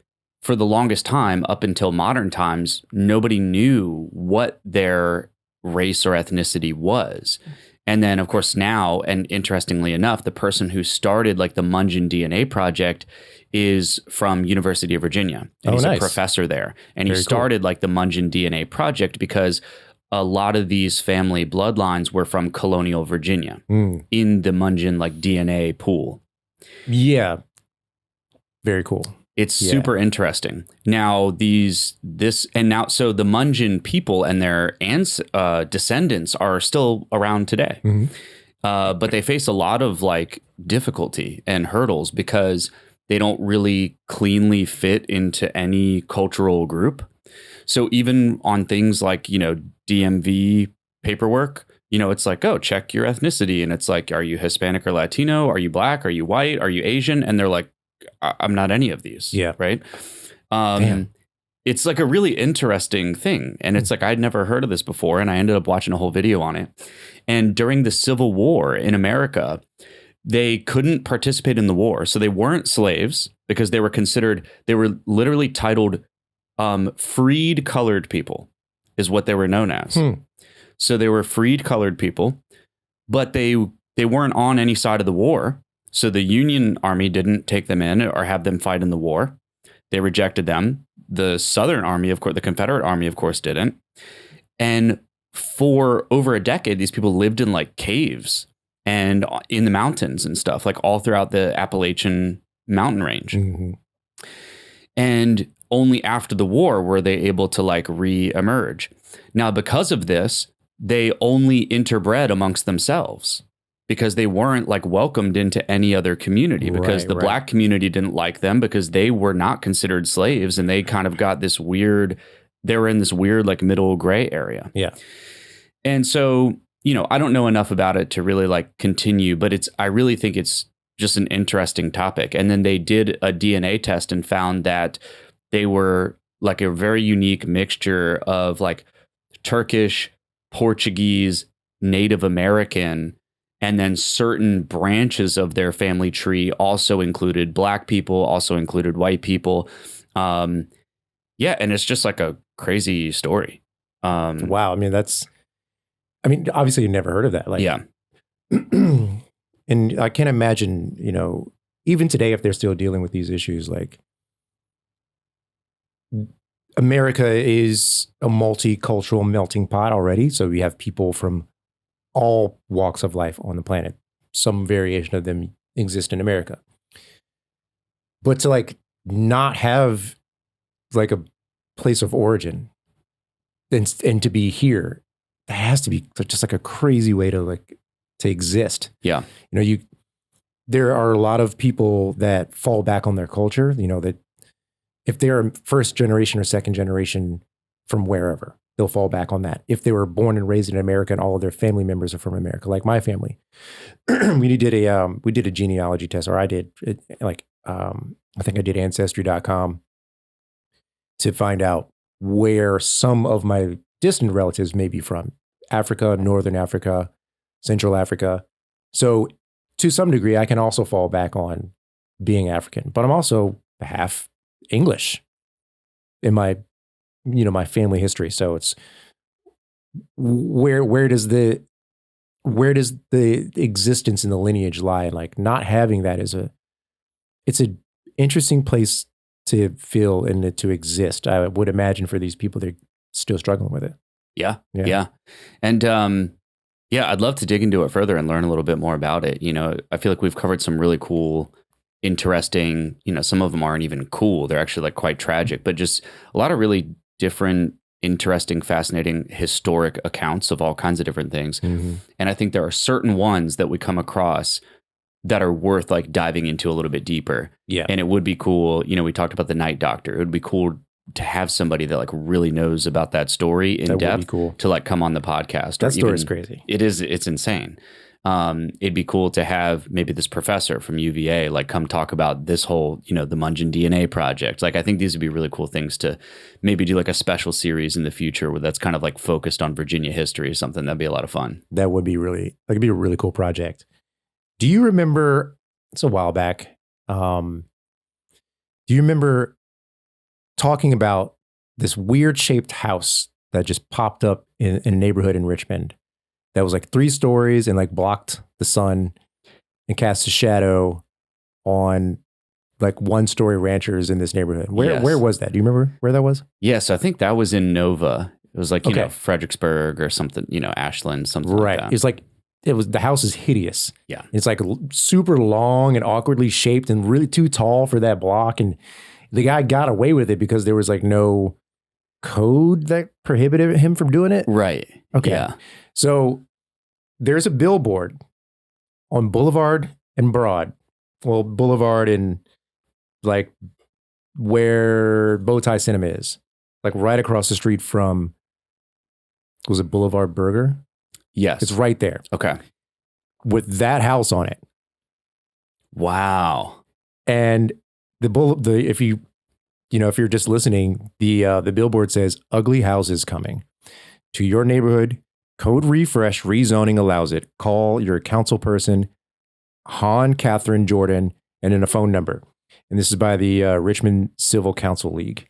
S2: for the longest time, up until modern times, nobody knew what their race or ethnicity was. And then, of course, now, and interestingly enough, the person who started like the Munjin DNA project is from University of Virginia. And he's a professor there. And he started like the Munjin DNA project because a lot of these family bloodlines were from colonial Virginia in the Munjin like DNA pool. Yeah.
S1: Very cool.
S2: It's super interesting. Now so the Munjin people and their descendants are still around today. Mm-hmm. But they face a lot of like difficulty and hurdles because they don't really cleanly fit into any cultural group. So even on things like, DMV paperwork, it's like, oh, check your ethnicity. And it's like, are you Hispanic or Latino? Are you black? Are you white? Are you Asian? And they're like, I'm not any of these. Yeah. Right. It's like a really interesting thing. And it's like, I'd never heard of this before. And I ended up watching a whole video on it. And during the Civil War in America, they couldn't participate in the war. So they weren't slaves because they were literally titled freed colored people is what they were known as. So they were freed colored people, but they weren't on any side of the war. So the Union Army didn't take them in or have them fight in the war. They rejected them. The Southern Army, of course, the Confederate Army, of course, didn't. And for over a decade, these people lived in like caves and in the mountains and stuff, like all throughout the Appalachian mountain range. Mm-hmm. And only after the war were they able to like re-emerge. Now, because of this, they only interbred amongst themselves, because they weren't like welcomed into any other community, because the black community didn't like them because they were not considered slaves, and they kind of got this weird, they were in this weird like middle gray area. Yeah. And so, I don't know enough about it to really like continue, but I really think it's just an interesting topic. And then they did a DNA test and found that they were like a very unique mixture of like Turkish, Portuguese, Native American, and then certain branches of their family tree also included Black people, also included white people. Yeah, and it's just like a crazy story.
S1: Wow. Obviously you never heard of that. Like,
S2: yeah.
S1: And I can't imagine, even today, if they're still dealing with these issues, like America is a multicultural melting pot already. So we have people from all walks of life on the planet. Some variation of them exist in America. But to like not have like a place of origin and to be here, that has to be just like a crazy way to exist.
S2: Yeah.
S1: There are a lot of people that fall back on their culture, that if they're first generation or second generation from wherever, they'll fall back on that. If they were born and raised in America and all of their family members are from America, like my family, we did a genealogy test, or I did I think I did ancestry.com to find out where some of my distant relatives may be from: Africa, Northern Africa, Central Africa. So to some degree, I can also fall back on being African, but I'm also half English in my family history. So it's where does the existence in the lineage lie? And like not having that it's an interesting place to feel and to exist. I would imagine for these people, they're still struggling with it.
S2: Yeah. And I'd love to dig into it further and learn a little bit more about it. I feel like we've covered some really cool, interesting, some of them aren't even cool. They're actually like quite tragic, but just a lot of really different, interesting, fascinating historic accounts of all kinds of different things.
S1: Mm-hmm.
S2: And I think there are certain ones that we come across that are worth like diving into a little bit deeper.
S1: Yeah.
S2: And it would be cool. We talked about the Night Doctor. It would be cool to have somebody that like really knows about that story in depth. Would be cool. To like come on the podcast.
S1: That story is crazy.
S2: It is. It's insane. It'd be cool to have maybe this professor from UVA like come talk about this whole, the Mungeon DNA project. Like I think these would be really cool things to maybe do like a special series in the future where that's kind of like focused on Virginia history or something. That'd be a lot of fun.
S1: That would be it'd be a really cool project. Do you remember, it's a while back, do you remember talking about this weird shaped house that just popped up in a neighborhood in Richmond that was like 3 stories and like blocked the sun and cast a shadow on like 1-story ranchers in this neighborhood? Where was that? Do you remember where that was?
S2: Yes, I think that was in Nova. It was like, Fredericksburg or something, Ashland, something like that.
S1: It's like, the house is hideous.
S2: Yeah.
S1: It's like super long and awkwardly shaped and really too tall for that block. And the guy got away with it because there was like no code that prohibited him from doing it.
S2: Right.
S1: Okay.
S2: Yeah.
S1: So there's a billboard on Boulevard and Broad. Well, Boulevard and like where Bowtie Cinema is, like right across the street from, was it Boulevard Burger?
S2: Yes.
S1: It's right there.
S2: Okay.
S1: With that house on it.
S2: Wow.
S1: And if you're just listening, the billboard says ugly houses coming to your neighborhood. Code refresh rezoning allows it. Call your council person, Han Catherine Jordan, and then a phone number. And this is by the Richmond Civil Council League.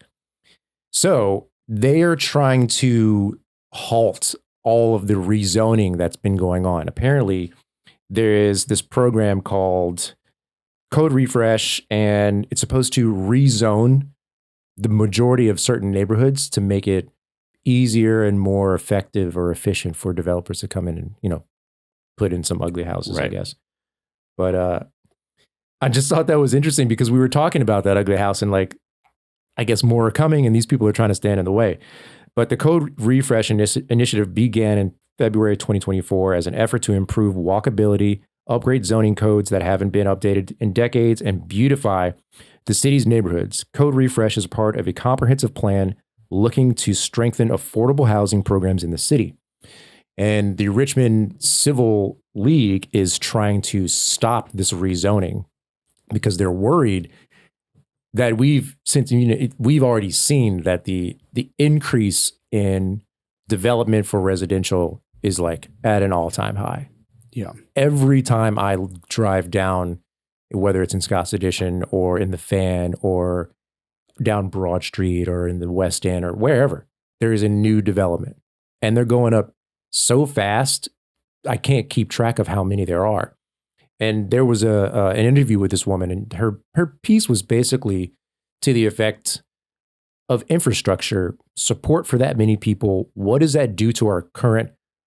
S1: So they are trying to halt all of the rezoning that's been going on. Apparently, there is this program called Code Refresh, and it's supposed to rezone the majority of certain neighborhoods to make it easier and more effective or efficient for developers to come in and, put in some ugly houses, right. I guess. But I just thought that was interesting because we were talking about that ugly house and like, I guess more are coming and these people are trying to stand in the way. But the Code Refresh initiative began in February 2024 as an effort to improve walkability, upgrade zoning codes that haven't been updated in decades, and beautify the city's neighborhoods. Code Refresh is part of a comprehensive plan looking to strengthen affordable housing programs in the city. And the Richmond Civil League is trying to stop this rezoning because they're worried that we've already seen that the increase in development for residential is like at an all-time high.
S2: Yeah.
S1: Every time I drive down, whether it's in Scott's Addition or in the Fan or down Broad Street or in the West End or wherever, there is a new development. And they're going up so fast, I can't keep track of how many there are. And there was an interview with this woman, and her piece was basically to the effect of infrastructure support for that many people. What does that do to our current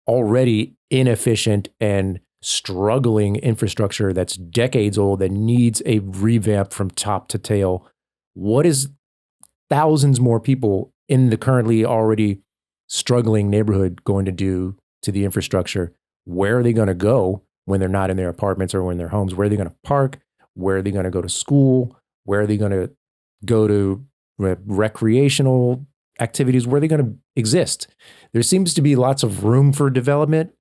S1: already inefficient and struggling infrastructure that's decades old that needs a revamp from top to tail? What is thousands more people in the currently already struggling neighborhood going to do to the infrastructure? Where are they going to go when they're not in their apartments or in their homes? Where are they going to park? Where are they going to go to school? Where are they going to go to recreational activities? Where are they going to exist? There seems to be lots of room for development,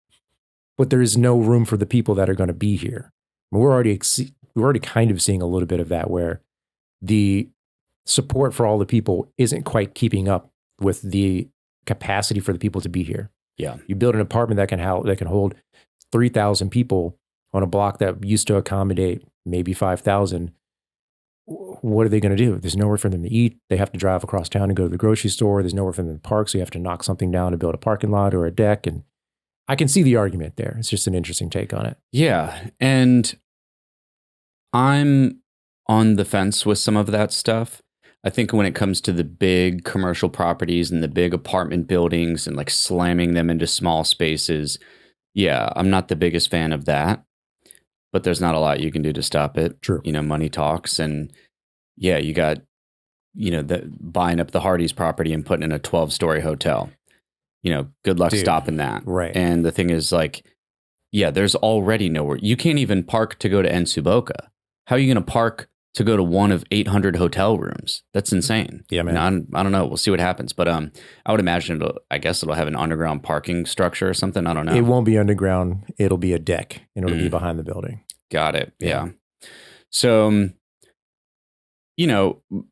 S1: but there is no room for the people that are going to be here. We're already kind of seeing a little bit of that, where the support for all the people isn't quite keeping up with the capacity for the people to be here.
S2: Yeah.
S1: You build an apartment that can hold 3,000 people on a block that used to accommodate maybe 5,000. What are they going to do? There's nowhere for them to eat. They have to drive across town and go to the grocery store. There's nowhere for them to park, so you have to knock something down to build a parking lot or a deck. And I can see the argument there. It's just an interesting take on it.
S2: Yeah. And I'm on the fence with some of that stuff. I think when it comes to the big commercial properties and the big apartment buildings and like slamming them into small spaces, yeah, I'm not the biggest fan of that. But there's not a lot you can do to stop it.
S1: True.
S2: Money talks. And yeah, you got, buying up the Hardee's property and putting in a 12-story hotel. Good luck stopping that.
S1: Right.
S2: And the thing is, like, yeah, there's already nowhere. You can't even park to go to Nsuboka. How are you going to park to go to one of 800 hotel rooms? That's insane.
S1: Yeah, man.
S2: I don't know. We'll see what happens. But I would imagine it'll have an underground parking structure or something. I don't know.
S1: It won't be underground. It'll be a deck, and it'll be behind the building.
S2: Got it. Yeah. So,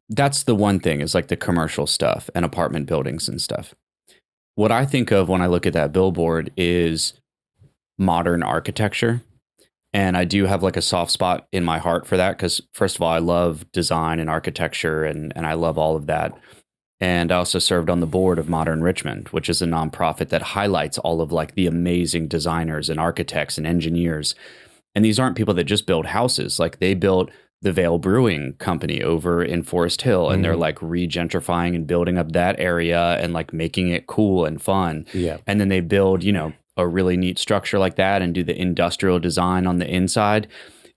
S2: that's the one thing, is like the commercial stuff and apartment buildings and stuff. What I think of when I look at that billboard is modern architecture. And I do have like a soft spot in my heart for that, because first of all, I love design and architecture, and I love all of that. And I also served on the board of Modern Richmond, which is a nonprofit that highlights all of like the amazing designers and architects and engineers. And these aren't people that just build houses. Like, they built the Vale Brewing Company over in Forest Hill, and they're like re-gentrifying and building up that area and like making it cool and fun.
S1: Yeah.
S2: And then they build, a really neat structure like that and do the industrial design on the inside.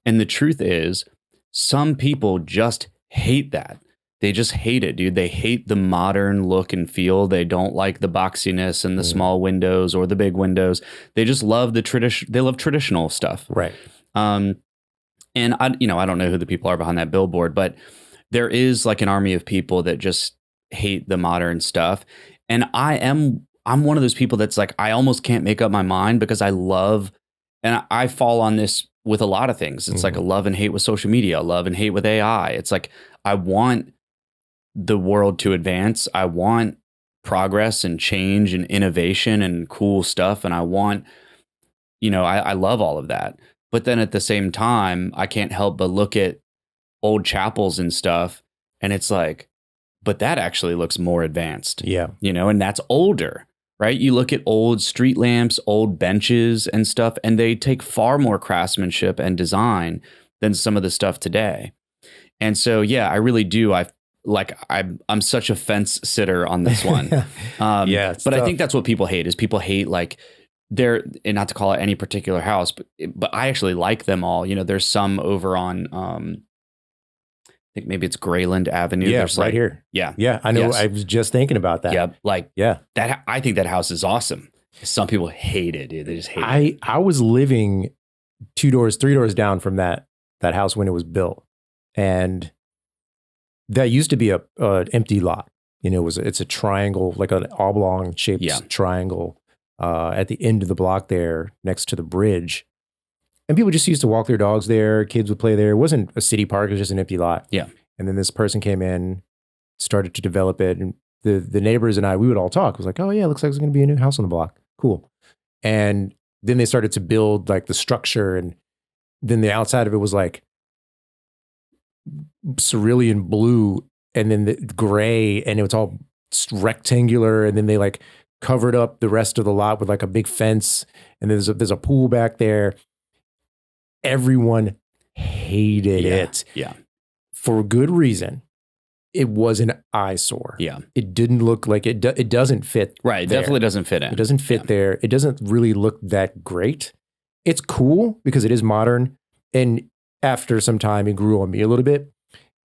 S2: And the truth is, some people just hate that. They just hate it, dude. They hate the modern look and feel. They don't like the boxiness and the small windows or the big windows. They just love the tradition. They love traditional stuff.
S1: Right.
S2: And I don't know who the people are behind that billboard, but there is like an army of people that just hate the modern stuff. And I'm one of those people that's like, I almost can't make up my mind, because I love, and I fall on this with a lot of things. It's like a love and hate with social media, love and hate with AI. It's like, I want the world to advance. I want progress and change and innovation and cool stuff. And I want, I love all of that. But then at the same time, I can't help but look at old chapels and stuff, and it's like, but that actually looks more advanced.
S1: Yeah.
S2: And that's older, right? You look at old street lamps, old benches and stuff, and they take far more craftsmanship and design than some of the stuff today. And so, yeah, I really do. I'm such a fence sitter on this one.
S1: Yeah.
S2: But I think that's what people hate, is people hate like and not to call it any particular house, but I actually like them all. There's some over on, I think maybe it's Grayland Avenue.
S1: Yeah,
S2: There's
S1: right here.
S2: Yeah.
S1: Yeah, I know.
S2: Yes.
S1: I was just thinking about that.
S2: Yeah. That, I think that house is awesome. Some people hate it, dude. They just hate it.
S1: I was living 3 doors down from that house when it was built. And that used to be a empty lot. It's a triangle, like an oblong shaped triangle at the end of the block there next to the bridge. And people just used to walk their dogs there. Kids would play there. It wasn't a city park. It was just an empty lot.
S2: Yeah.
S1: And then this person came in, started to develop it. And the neighbors and I, we would all talk. It was like, oh yeah, looks like there's going to be a new house on the block. Cool. And then they started to build like the structure. And then the outside of it was like cerulean blue and then the gray, and it was all rectangular. And then they like covered up the rest of the lot with like a big fence. And there's a pool back there. Everyone hated it.
S2: Yeah.
S1: For good reason. It was an eyesore.
S2: Yeah.
S1: It didn't look like it doesn't fit.
S2: Right. It
S1: there.
S2: definitely doesn't fit in.
S1: It doesn't fit there. It doesn't really look that great. It's cool because it is modern. And after some time, it grew on me a little bit.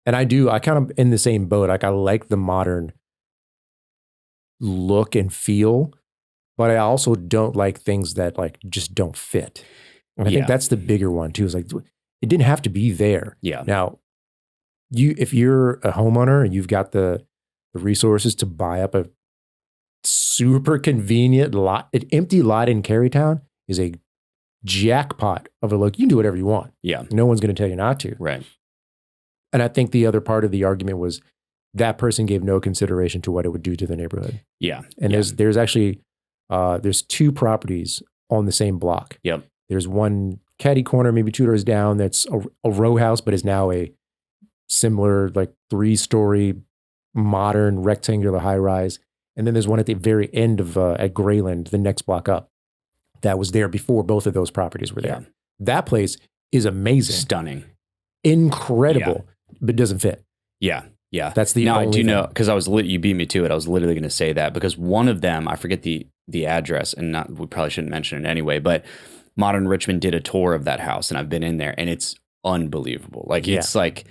S1: And I kind of in the same boat. Like I like the modern look and feel, but I also don't like things that like just don't fit. And I think that's the bigger one too. Is like, it didn't have to be there.
S2: Yeah.
S1: Now, if you're a homeowner and you've got the resources to buy up a super convenient lot, an empty lot in Carytown is a jackpot of a look. You can do whatever you want.
S2: Yeah.
S1: No one's going to tell you not to.
S2: Right.
S1: And I think the other part of the argument was that person gave no consideration to what it would do to the neighborhood.
S2: Yeah.
S1: And there's actually, there's 2 properties on the same block.
S2: Yep.
S1: There's one catty corner, maybe 2 doors down, that's a row house, but is now a similar like 3-story modern rectangular high rise. And then there's one at the very end of at Grayland, the next block up, that was there before both of those properties were there.
S2: Yeah.
S1: That place is amazing.
S2: Stunning.
S1: Incredible, but doesn't fit.
S2: Yeah. Yeah.
S1: That's the
S2: now
S1: only
S2: I do
S1: thing.
S2: know, because you beat me to it. I was literally going to say that because one of them, I forget the address, and we probably shouldn't mention it anyway, but Modern Richmond did a tour of that house and I've been in there and it's unbelievable. Like it's like,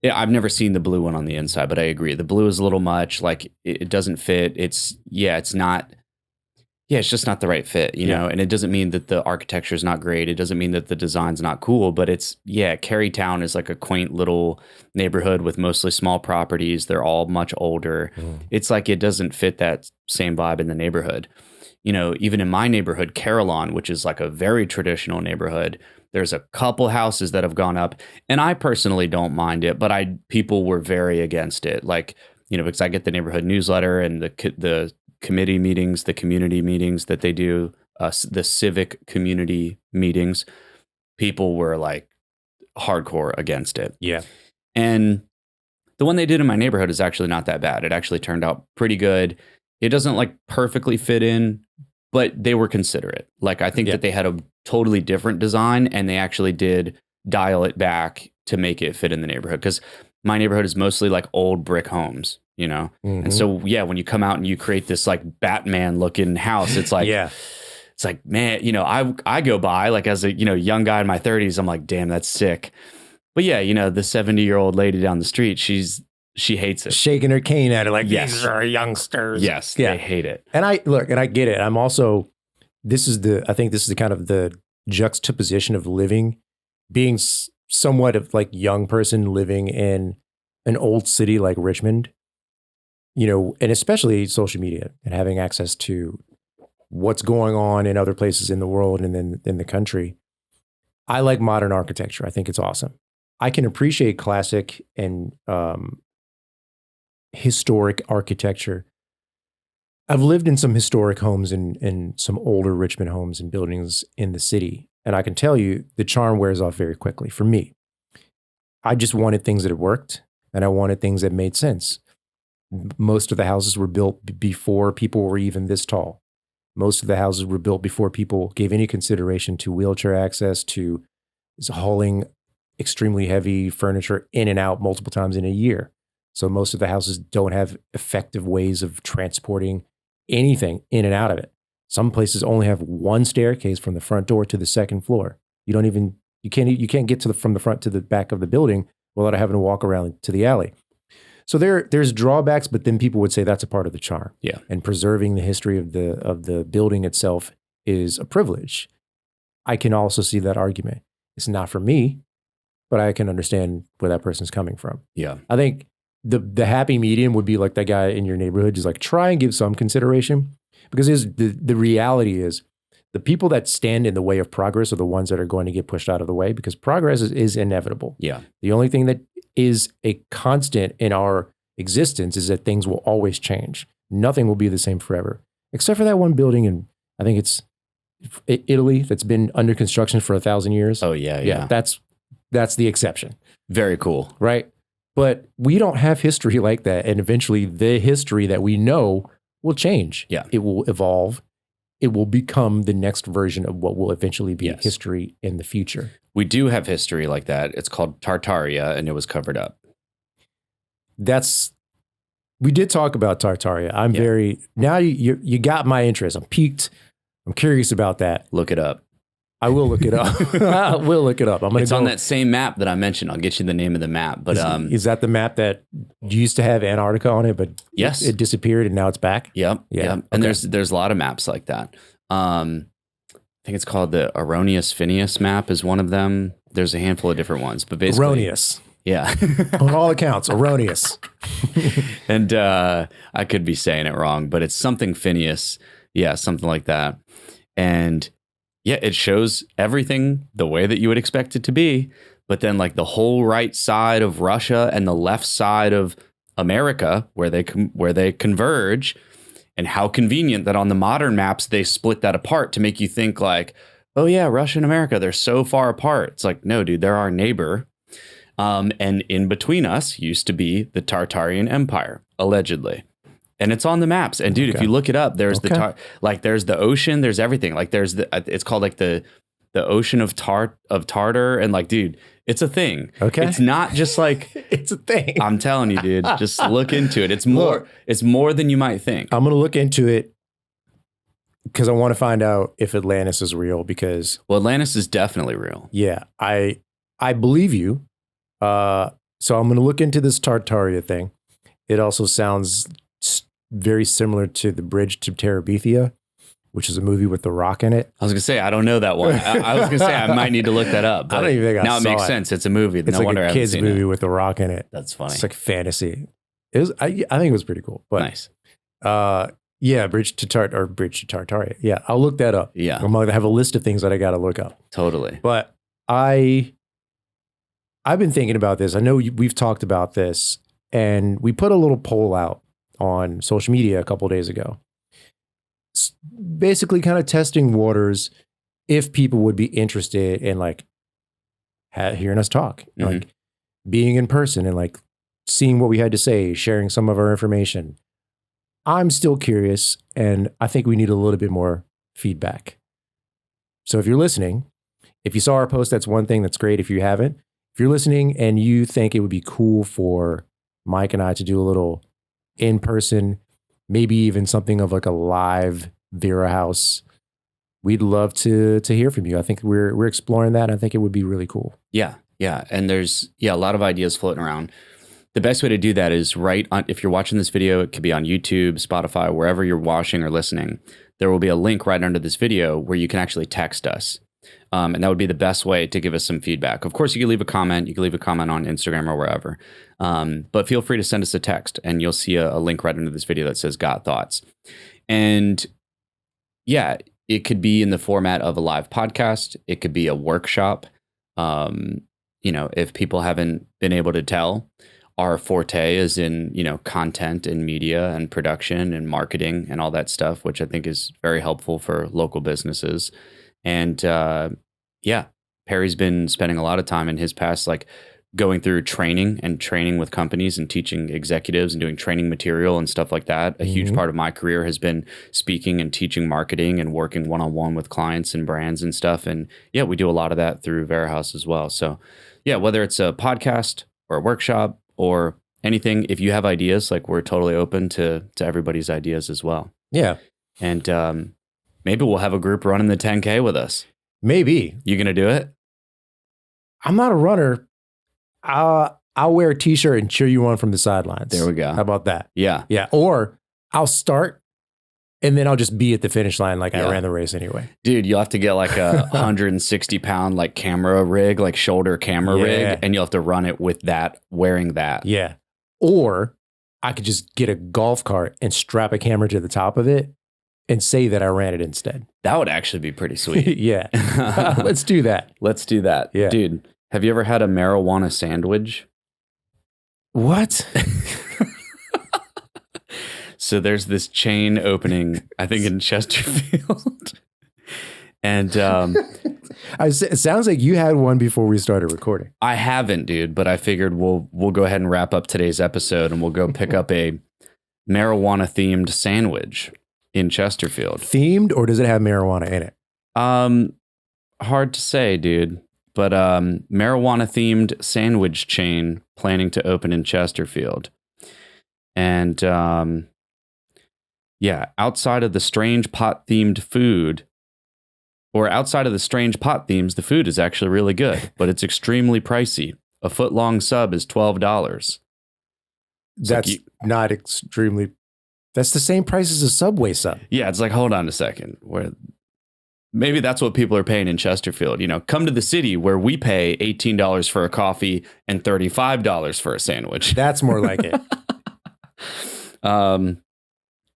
S2: I've never seen the blue one on the inside, but I agree. The blue is a little much. Like it doesn't fit. It's not. Yeah, it's just not the right fit, you know? And it doesn't mean that the architecture is not great. It doesn't mean that the design's not cool, but Carytown is like a quaint little neighborhood with mostly small properties. They're all much older. It's like it doesn't fit that same vibe in the neighborhood. You know, even in my neighborhood, Carillon, which is like a very traditional neighborhood, there's a couple houses that have gone up, and I personally don't mind it, but people were very against it. Like, you know, because I get the neighborhood newsletter and the committee meetings, the community meetings that they do, the civic community meetings, people were like hardcore against it.
S1: Yeah.
S2: And the one they did in my neighborhood is actually not that bad. It actually turned out pretty good. It doesn't like perfectly fit in, but they were considerate. Like I think that they had a totally different design and they actually did dial it back to make it fit in the neighborhood. Because my neighborhood is mostly like old brick homes, you know? And so, when you come out and you create this like Batman looking house, it's like, it's like, man, you know, I go by like as a, you know, young guy in my 30s, I'm like, damn, that's sick. But yeah, you know, the 70-year-old lady down the street, she hates it.
S1: Shaking her cane at it like, these are youngsters.
S2: Yes, they hate it.
S1: And I get it. I'm also, I think this is the kind of the juxtaposition of being somewhat of like young person living in an old city like Richmond, you know, and especially social media and having access to what's going on in other places in the world and then in the country. I like modern architecture. I think it's awesome. I can appreciate classic and historic architecture. I've lived in some historic homes and some older Richmond homes and buildings in the city. And I can tell you the charm wears off very quickly for me. I just wanted things that worked and I wanted things that made sense. Most of the houses were built before people were even this tall. Most of the houses were built before people gave any consideration to wheelchair access, to hauling extremely heavy furniture in and out multiple times in a year. So most of the houses don't have effective ways of transporting anything in and out of it. Some places only have one staircase from the front door to the second floor. You can't get from the front to the back of the building without having to walk around to the alley. So there's drawbacks, but then people would say that's a part of the charm.
S2: Yeah. And
S1: preserving the history of the building itself is a privilege. I can also see that argument. It's not for me, but I can understand where that person's coming from.
S2: Yeah.
S1: I think the happy medium would be like that guy in your neighborhood, just like try and give some consideration, because the reality is the people that stand in the way of progress are the ones that are going to get pushed out of the way, because progress is inevitable.
S2: Yeah.
S1: The only thing that is a constant in our existence is that things will always change. Nothing will be the same forever, except for that one building in, I think it's Italy, that's been under construction for 1,000 years.
S2: Oh yeah.
S1: That's the exception.
S2: Very cool.
S1: Right. But we don't have history like that. And eventually the history that we know will change.
S2: Yeah.
S1: It will evolve. It will become the next version of what will eventually be
S2: Yes.
S1: history in the future.
S2: We do have history like that. It's called Tartaria, and it was covered up.
S1: We did talk about Tartaria. I'm very, now you got my interest. I'm piqued. I'm curious about that.
S2: Look it up.
S1: I will look it up. I will look it up.
S2: It's on that same map that I mentioned. I'll get you the name of the map. But
S1: is that the map that used to have Antarctica on it, but
S2: yes,
S1: it disappeared and now it's back?
S2: Yep.
S1: Yeah.
S2: Yep. And there's a lot of maps like that. I think it's called the Erroneous Phineas map is one of them. There's a handful of different ones, but basically
S1: erroneous.
S2: Yeah.
S1: On all accounts, erroneous.
S2: And I could be saying it wrong, but it's something Phineas. Yeah, something like that. And yeah, it shows everything the way that you would expect it to be. But then like the whole right side of Russia and the left side of America, where they converge, and how convenient that on the modern maps, they split that apart to make you think like, oh yeah, Russia and America, they're so far apart. It's like, no, dude, they're our neighbor. And in between us used to be the Tartarian Empire, allegedly. And it's on the maps. And dude, if you look it up, there's there's the ocean, there's everything. Like it's called like the ocean of Tartar. And like, dude, it's a thing.
S1: Okay.
S2: It's not just like
S1: it's a thing.
S2: I'm telling you, dude, just look into it. It's more than you might think.
S1: I'm going to look into it because I want to find out if Atlantis is real because
S2: Atlantis is definitely real.
S1: Yeah, I believe you. So I'm going to look into this Tartaria thing. It also sounds very similar to The Bridge to Terabithia, which is a movie with The Rock in it.
S2: I was going to say, I don't know that one. I was going to say, I might need to look that up.
S1: I don't even think I saw it.
S2: Now it makes sense. It's a movie.
S1: It's
S2: no
S1: like
S2: wonder
S1: a
S2: I
S1: kid's
S2: haven't seen
S1: movie
S2: it.
S1: with The Rock in it.
S2: That's funny.
S1: It's like fantasy. I think it was pretty cool. But,
S2: nice.
S1: Yeah, Bridge to Tartaria. Yeah, I'll look that up.
S2: Yeah.
S1: I'm going to have a list of things that I got to look up.
S2: Totally.
S1: But I've been thinking about this. I know we've talked about this, and we put a little poll out on social media a couple of days ago. Basically kind of testing waters if people would be interested in like hearing us talk, like being in person and like seeing what we had to say, sharing some of our information. I'm still curious, and I think we need a little bit more feedback. So if you're listening, if you saw our post, that's one thing. That's great. If you haven't, if you're listening and you think it would be cool for Myke and I to do a little in-person, maybe even something of like a live Vera House, we'd love to hear from you. I think we're exploring that. I think it would be really cool.
S2: Yeah. And there's a lot of ideas floating around. The best way to do that is if you're watching this video, it could be on YouTube, Spotify, wherever you're watching or listening. There will be a link right under this video where you can actually text us. And that would be the best way to give us some feedback. Of course, you can leave a comment. You can leave a comment on Instagram or wherever. But feel free to send us a text, and you'll see a link right under this video that says "Got Thoughts." And yeah, it could be in the format of a live podcast. It could be a workshop. If people haven't been able to tell, our forte is in, content and media and production and marketing and all that stuff, which I think is very helpful for local businesses. And Perri's been spending a lot of time in his past, like going through training with companies and teaching executives and doing training material and stuff like that. A huge part of my career has been speaking and teaching marketing and working one-on-one with clients and brands and stuff. And yeah, we do a lot of that through Vera House as well. So yeah, whether it's a podcast or a workshop or anything, if you have ideas, like we're totally open to everybody's ideas as well.
S1: Yeah.
S2: And maybe we'll have a group running the 10K with us.
S1: Maybe.
S2: You going to do it?
S1: I'm not a runner. I'll wear a t-shirt and cheer you on from the sidelines.
S2: There we go.
S1: How about that?
S2: Yeah.
S1: Yeah. Or I'll start and then I'll just be at the finish line like I ran the race anyway.
S2: Dude, you'll have to get like a 160 pound like camera rig, like shoulder camera rig, and you'll have to run it with that, wearing that.
S1: Yeah. Or I could just get a golf cart and strap a camera to the top of it and say that I ran it instead.
S2: That would actually be pretty sweet.
S1: Yeah. Let's do that.
S2: Let's do that.
S1: Yeah.
S2: Dude, have you ever had a marijuana sandwich?
S1: What?
S2: So there's this chain opening, I think in Chesterfield. And
S1: It sounds like you had one before we started recording.
S2: I haven't, dude, but I figured we'll go ahead and wrap up today's episode and we'll go pick up a marijuana themed sandwich in Chesterfield.
S1: Themed, or does it have marijuana in it?
S2: Hard to say, dude. But marijuana themed sandwich chain planning to open in Chesterfield. And yeah, outside of the strange pot themed food, or outside of the strange pot themes, the food is actually really good, but it's extremely pricey. A foot-long sub is $12.
S1: That's not extremely. That's the same price as a Subway sub.
S2: Yeah, it's like, hold on a second. Maybe that's what people are paying in Chesterfield. You know, come to the city where we pay $18 for a coffee and $35 for a sandwich.
S1: That's more like it.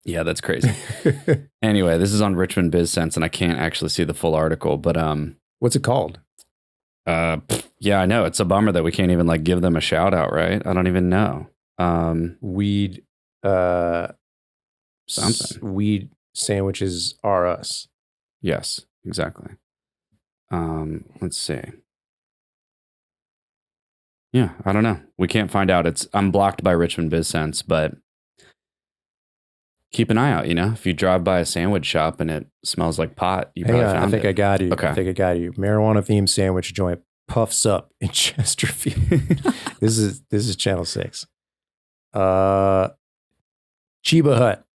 S2: Yeah, that's crazy. Anyway, this is on Richmond Biz Sense, and I can't actually see the full article, but
S1: what's it called?
S2: Yeah, I know. It's a bummer that we can't even like give them a shout out, right? I don't even know.
S1: Weed
S2: Something.
S1: Weed sandwiches are us.
S2: Yes, exactly. Let's see. Yeah, I don't know. We can't find out. I'm blocked by Richmond Biz Sense, but keep an eye out, you know? If you drive by a sandwich shop and it smells like pot, you probably found it.
S1: I think I got you.
S2: Okay.
S1: I think I got you. Marijuana themed sandwich joint puffs up in Chesterfield. This is Channel 6. Chiba Hut.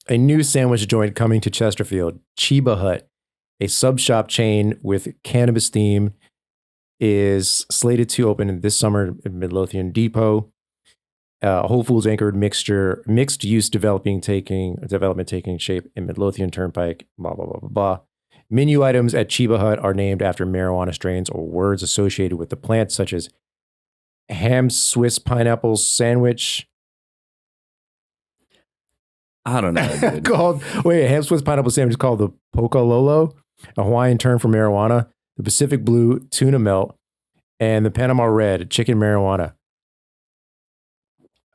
S1: A new sandwich joint coming to Chesterfield. Chiba Hut, a sub shop chain with cannabis theme, is slated to open this summer at Midlothian Depot. Whole Foods anchored mixed use development taking shape in Midlothian Turnpike, blah, blah, blah, blah, blah. Menu items at Chiba Hut are named after marijuana strains or words associated with the plant, such as ham Swiss pineapple sandwich.
S2: I don't know.
S1: Ham Swiss pineapple sandwich called the Pocololo, a Hawaiian term for marijuana, the Pacific Blue tuna melt, and the Panama Red chicken marijuana.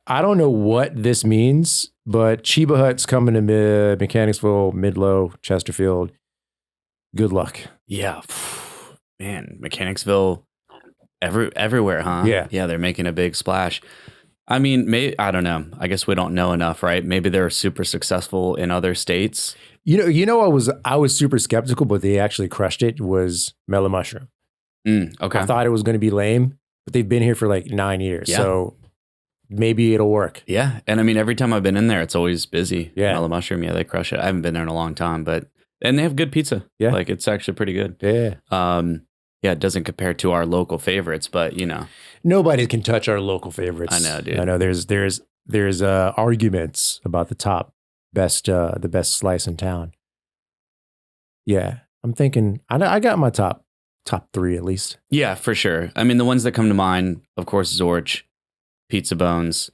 S1: I don't know what this means, but Chiba Hut's coming to Mechanicsville, Midlow, Chesterfield. Good luck.
S2: Yeah. Man, Mechanicsville, everywhere, huh?
S1: Yeah.
S2: Yeah, they're making a big splash. I mean, maybe, I don't know. I guess we don't know enough, right? Maybe they're super successful in other states.
S1: You know, I was super skeptical, but they actually crushed it, was Mellow Mushroom.
S2: Okay.
S1: I thought it was going to be lame, but they've been here for like 9 years. Yeah. So maybe it'll work.
S2: Yeah. And I mean, every time I've been in there, it's always busy.
S1: Yeah.
S2: Mellow Mushroom, yeah, they crush it. I haven't been there in a long time, and they have good pizza.
S1: Yeah.
S2: Like, it's actually pretty good.
S1: Yeah.
S2: Yeah, it doesn't compare to our local favorites, but you know.
S1: Nobody can touch our local favorites.
S2: I know, dude.
S1: I know there's arguments about the best slice in town. Yeah. I'm thinking, I got my top 3 at least.
S2: Yeah, for sure. I mean, the ones that come to mind, of course, Zorch, Pizza Bones.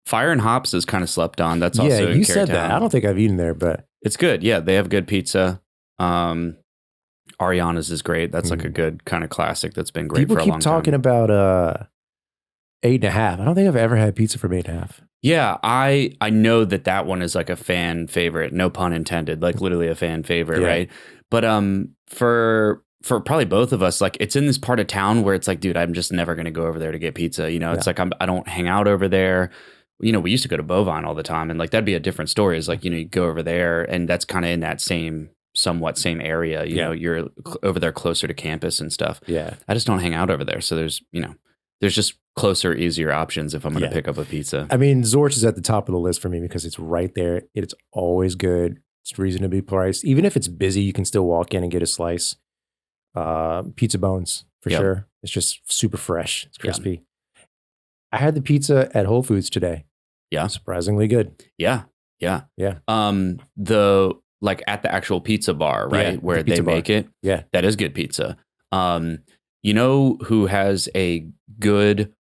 S2: Fire and Hops is kind of slept on. That's also in
S1: you said
S2: Carytown.
S1: that. I don't think I've eaten there, but
S2: it's good. Yeah, they have good pizza. Ariana's is great. That's like a good kind of classic that's been great for a long time.
S1: People keep talking about 8.5. I don't think I've ever had pizza from 8.5.
S2: Yeah, I know that one is like a fan favorite, no pun intended, like literally a fan favorite, right? But for probably both of us, like it's in this part of town where it's like, dude, I'm just never going to go over there to get pizza. You know, it's like I don't hang out over there. You know, we used to go to Bovine all the time, and like that'd be a different story. Is like, you know, you go over there, and that's kind of in that somewhat same area. You know, you're over there closer to campus and stuff.
S1: Yeah,
S2: I just don't hang out over there, so there's just closer, easier options if I'm going to pick up a pizza.
S1: I mean, Zorch is at the top of the list for me because it's right there. It's always good. It's reasonably priced. Even if it's busy, you can still walk in and get a slice. Pizza Bones, for sure. It's just super fresh. It's crispy. Yeah. I had the pizza at Whole Foods today.
S2: Yeah.
S1: Surprisingly good.
S2: Yeah.
S1: Yeah.
S2: The like at the actual pizza bar, right?
S1: Yeah,
S2: where they make it.
S1: Yeah.
S2: That is good pizza. You know who has a good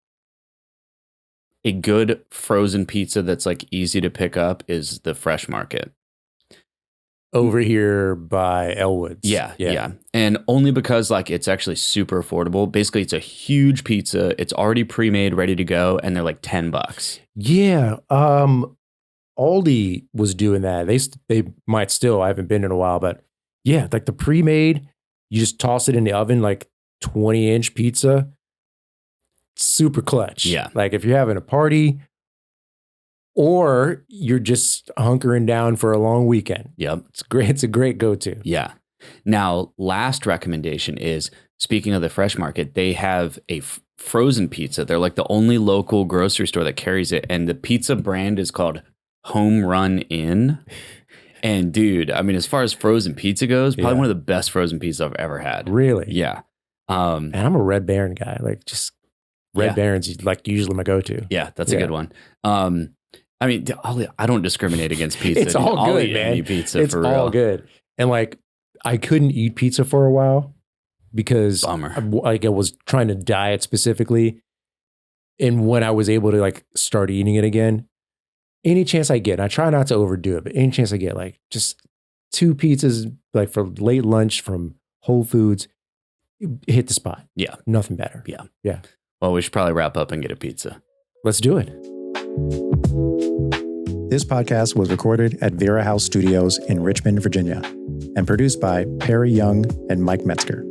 S2: frozen pizza that's like easy to pick up is the Fresh Market.
S1: over here by Elwood's.
S2: Yeah. And only because like it's actually super affordable. Basically, it's a huge pizza. It's already pre-made, ready to go, and they're like $10.
S1: Yeah. Aldi was doing that. They might still. I haven't been in a while, but yeah, like the pre-made, you just toss it in the oven, like 20-inch pizza. Super clutch.
S2: Yeah.
S1: Like if you're having a party or you're just hunkering down for a long weekend.
S2: Yep.
S1: It's great. It's a great go-to.
S2: Yeah. Now, last recommendation is, speaking of the fresh market, they have a frozen pizza. They're like the only local grocery store that carries it. And the pizza brand is called Home Run Inn. And dude, I mean, as far as frozen pizza goes, probably one of the best frozen pizza I've ever had.
S1: Really?
S2: Yeah.
S1: And I'm a Red Baron guy. Like just Red Baron's like usually my go-to.
S2: Yeah, that's a good one. I mean, I don't discriminate against pizza.
S1: It's all
S2: I'll
S1: good,
S2: eat
S1: man.
S2: any pizza
S1: It's
S2: for real.
S1: all good. And like, I couldn't eat pizza for a while because
S2: Bummer.
S1: I was trying to diet specifically. And when I was able to like start eating it again, any chance I get, and I try not to overdo it, but any chance I get, like just 2 pizzas, like for late lunch from Whole Foods, hit the spot.
S2: Yeah.
S1: Nothing better.
S2: Yeah. Well, we should probably wrap up and get a pizza.
S1: Let's do it. This podcast was recorded at Vera House Studios in Richmond, Virginia, and produced by Perri Young and Myke Metzger.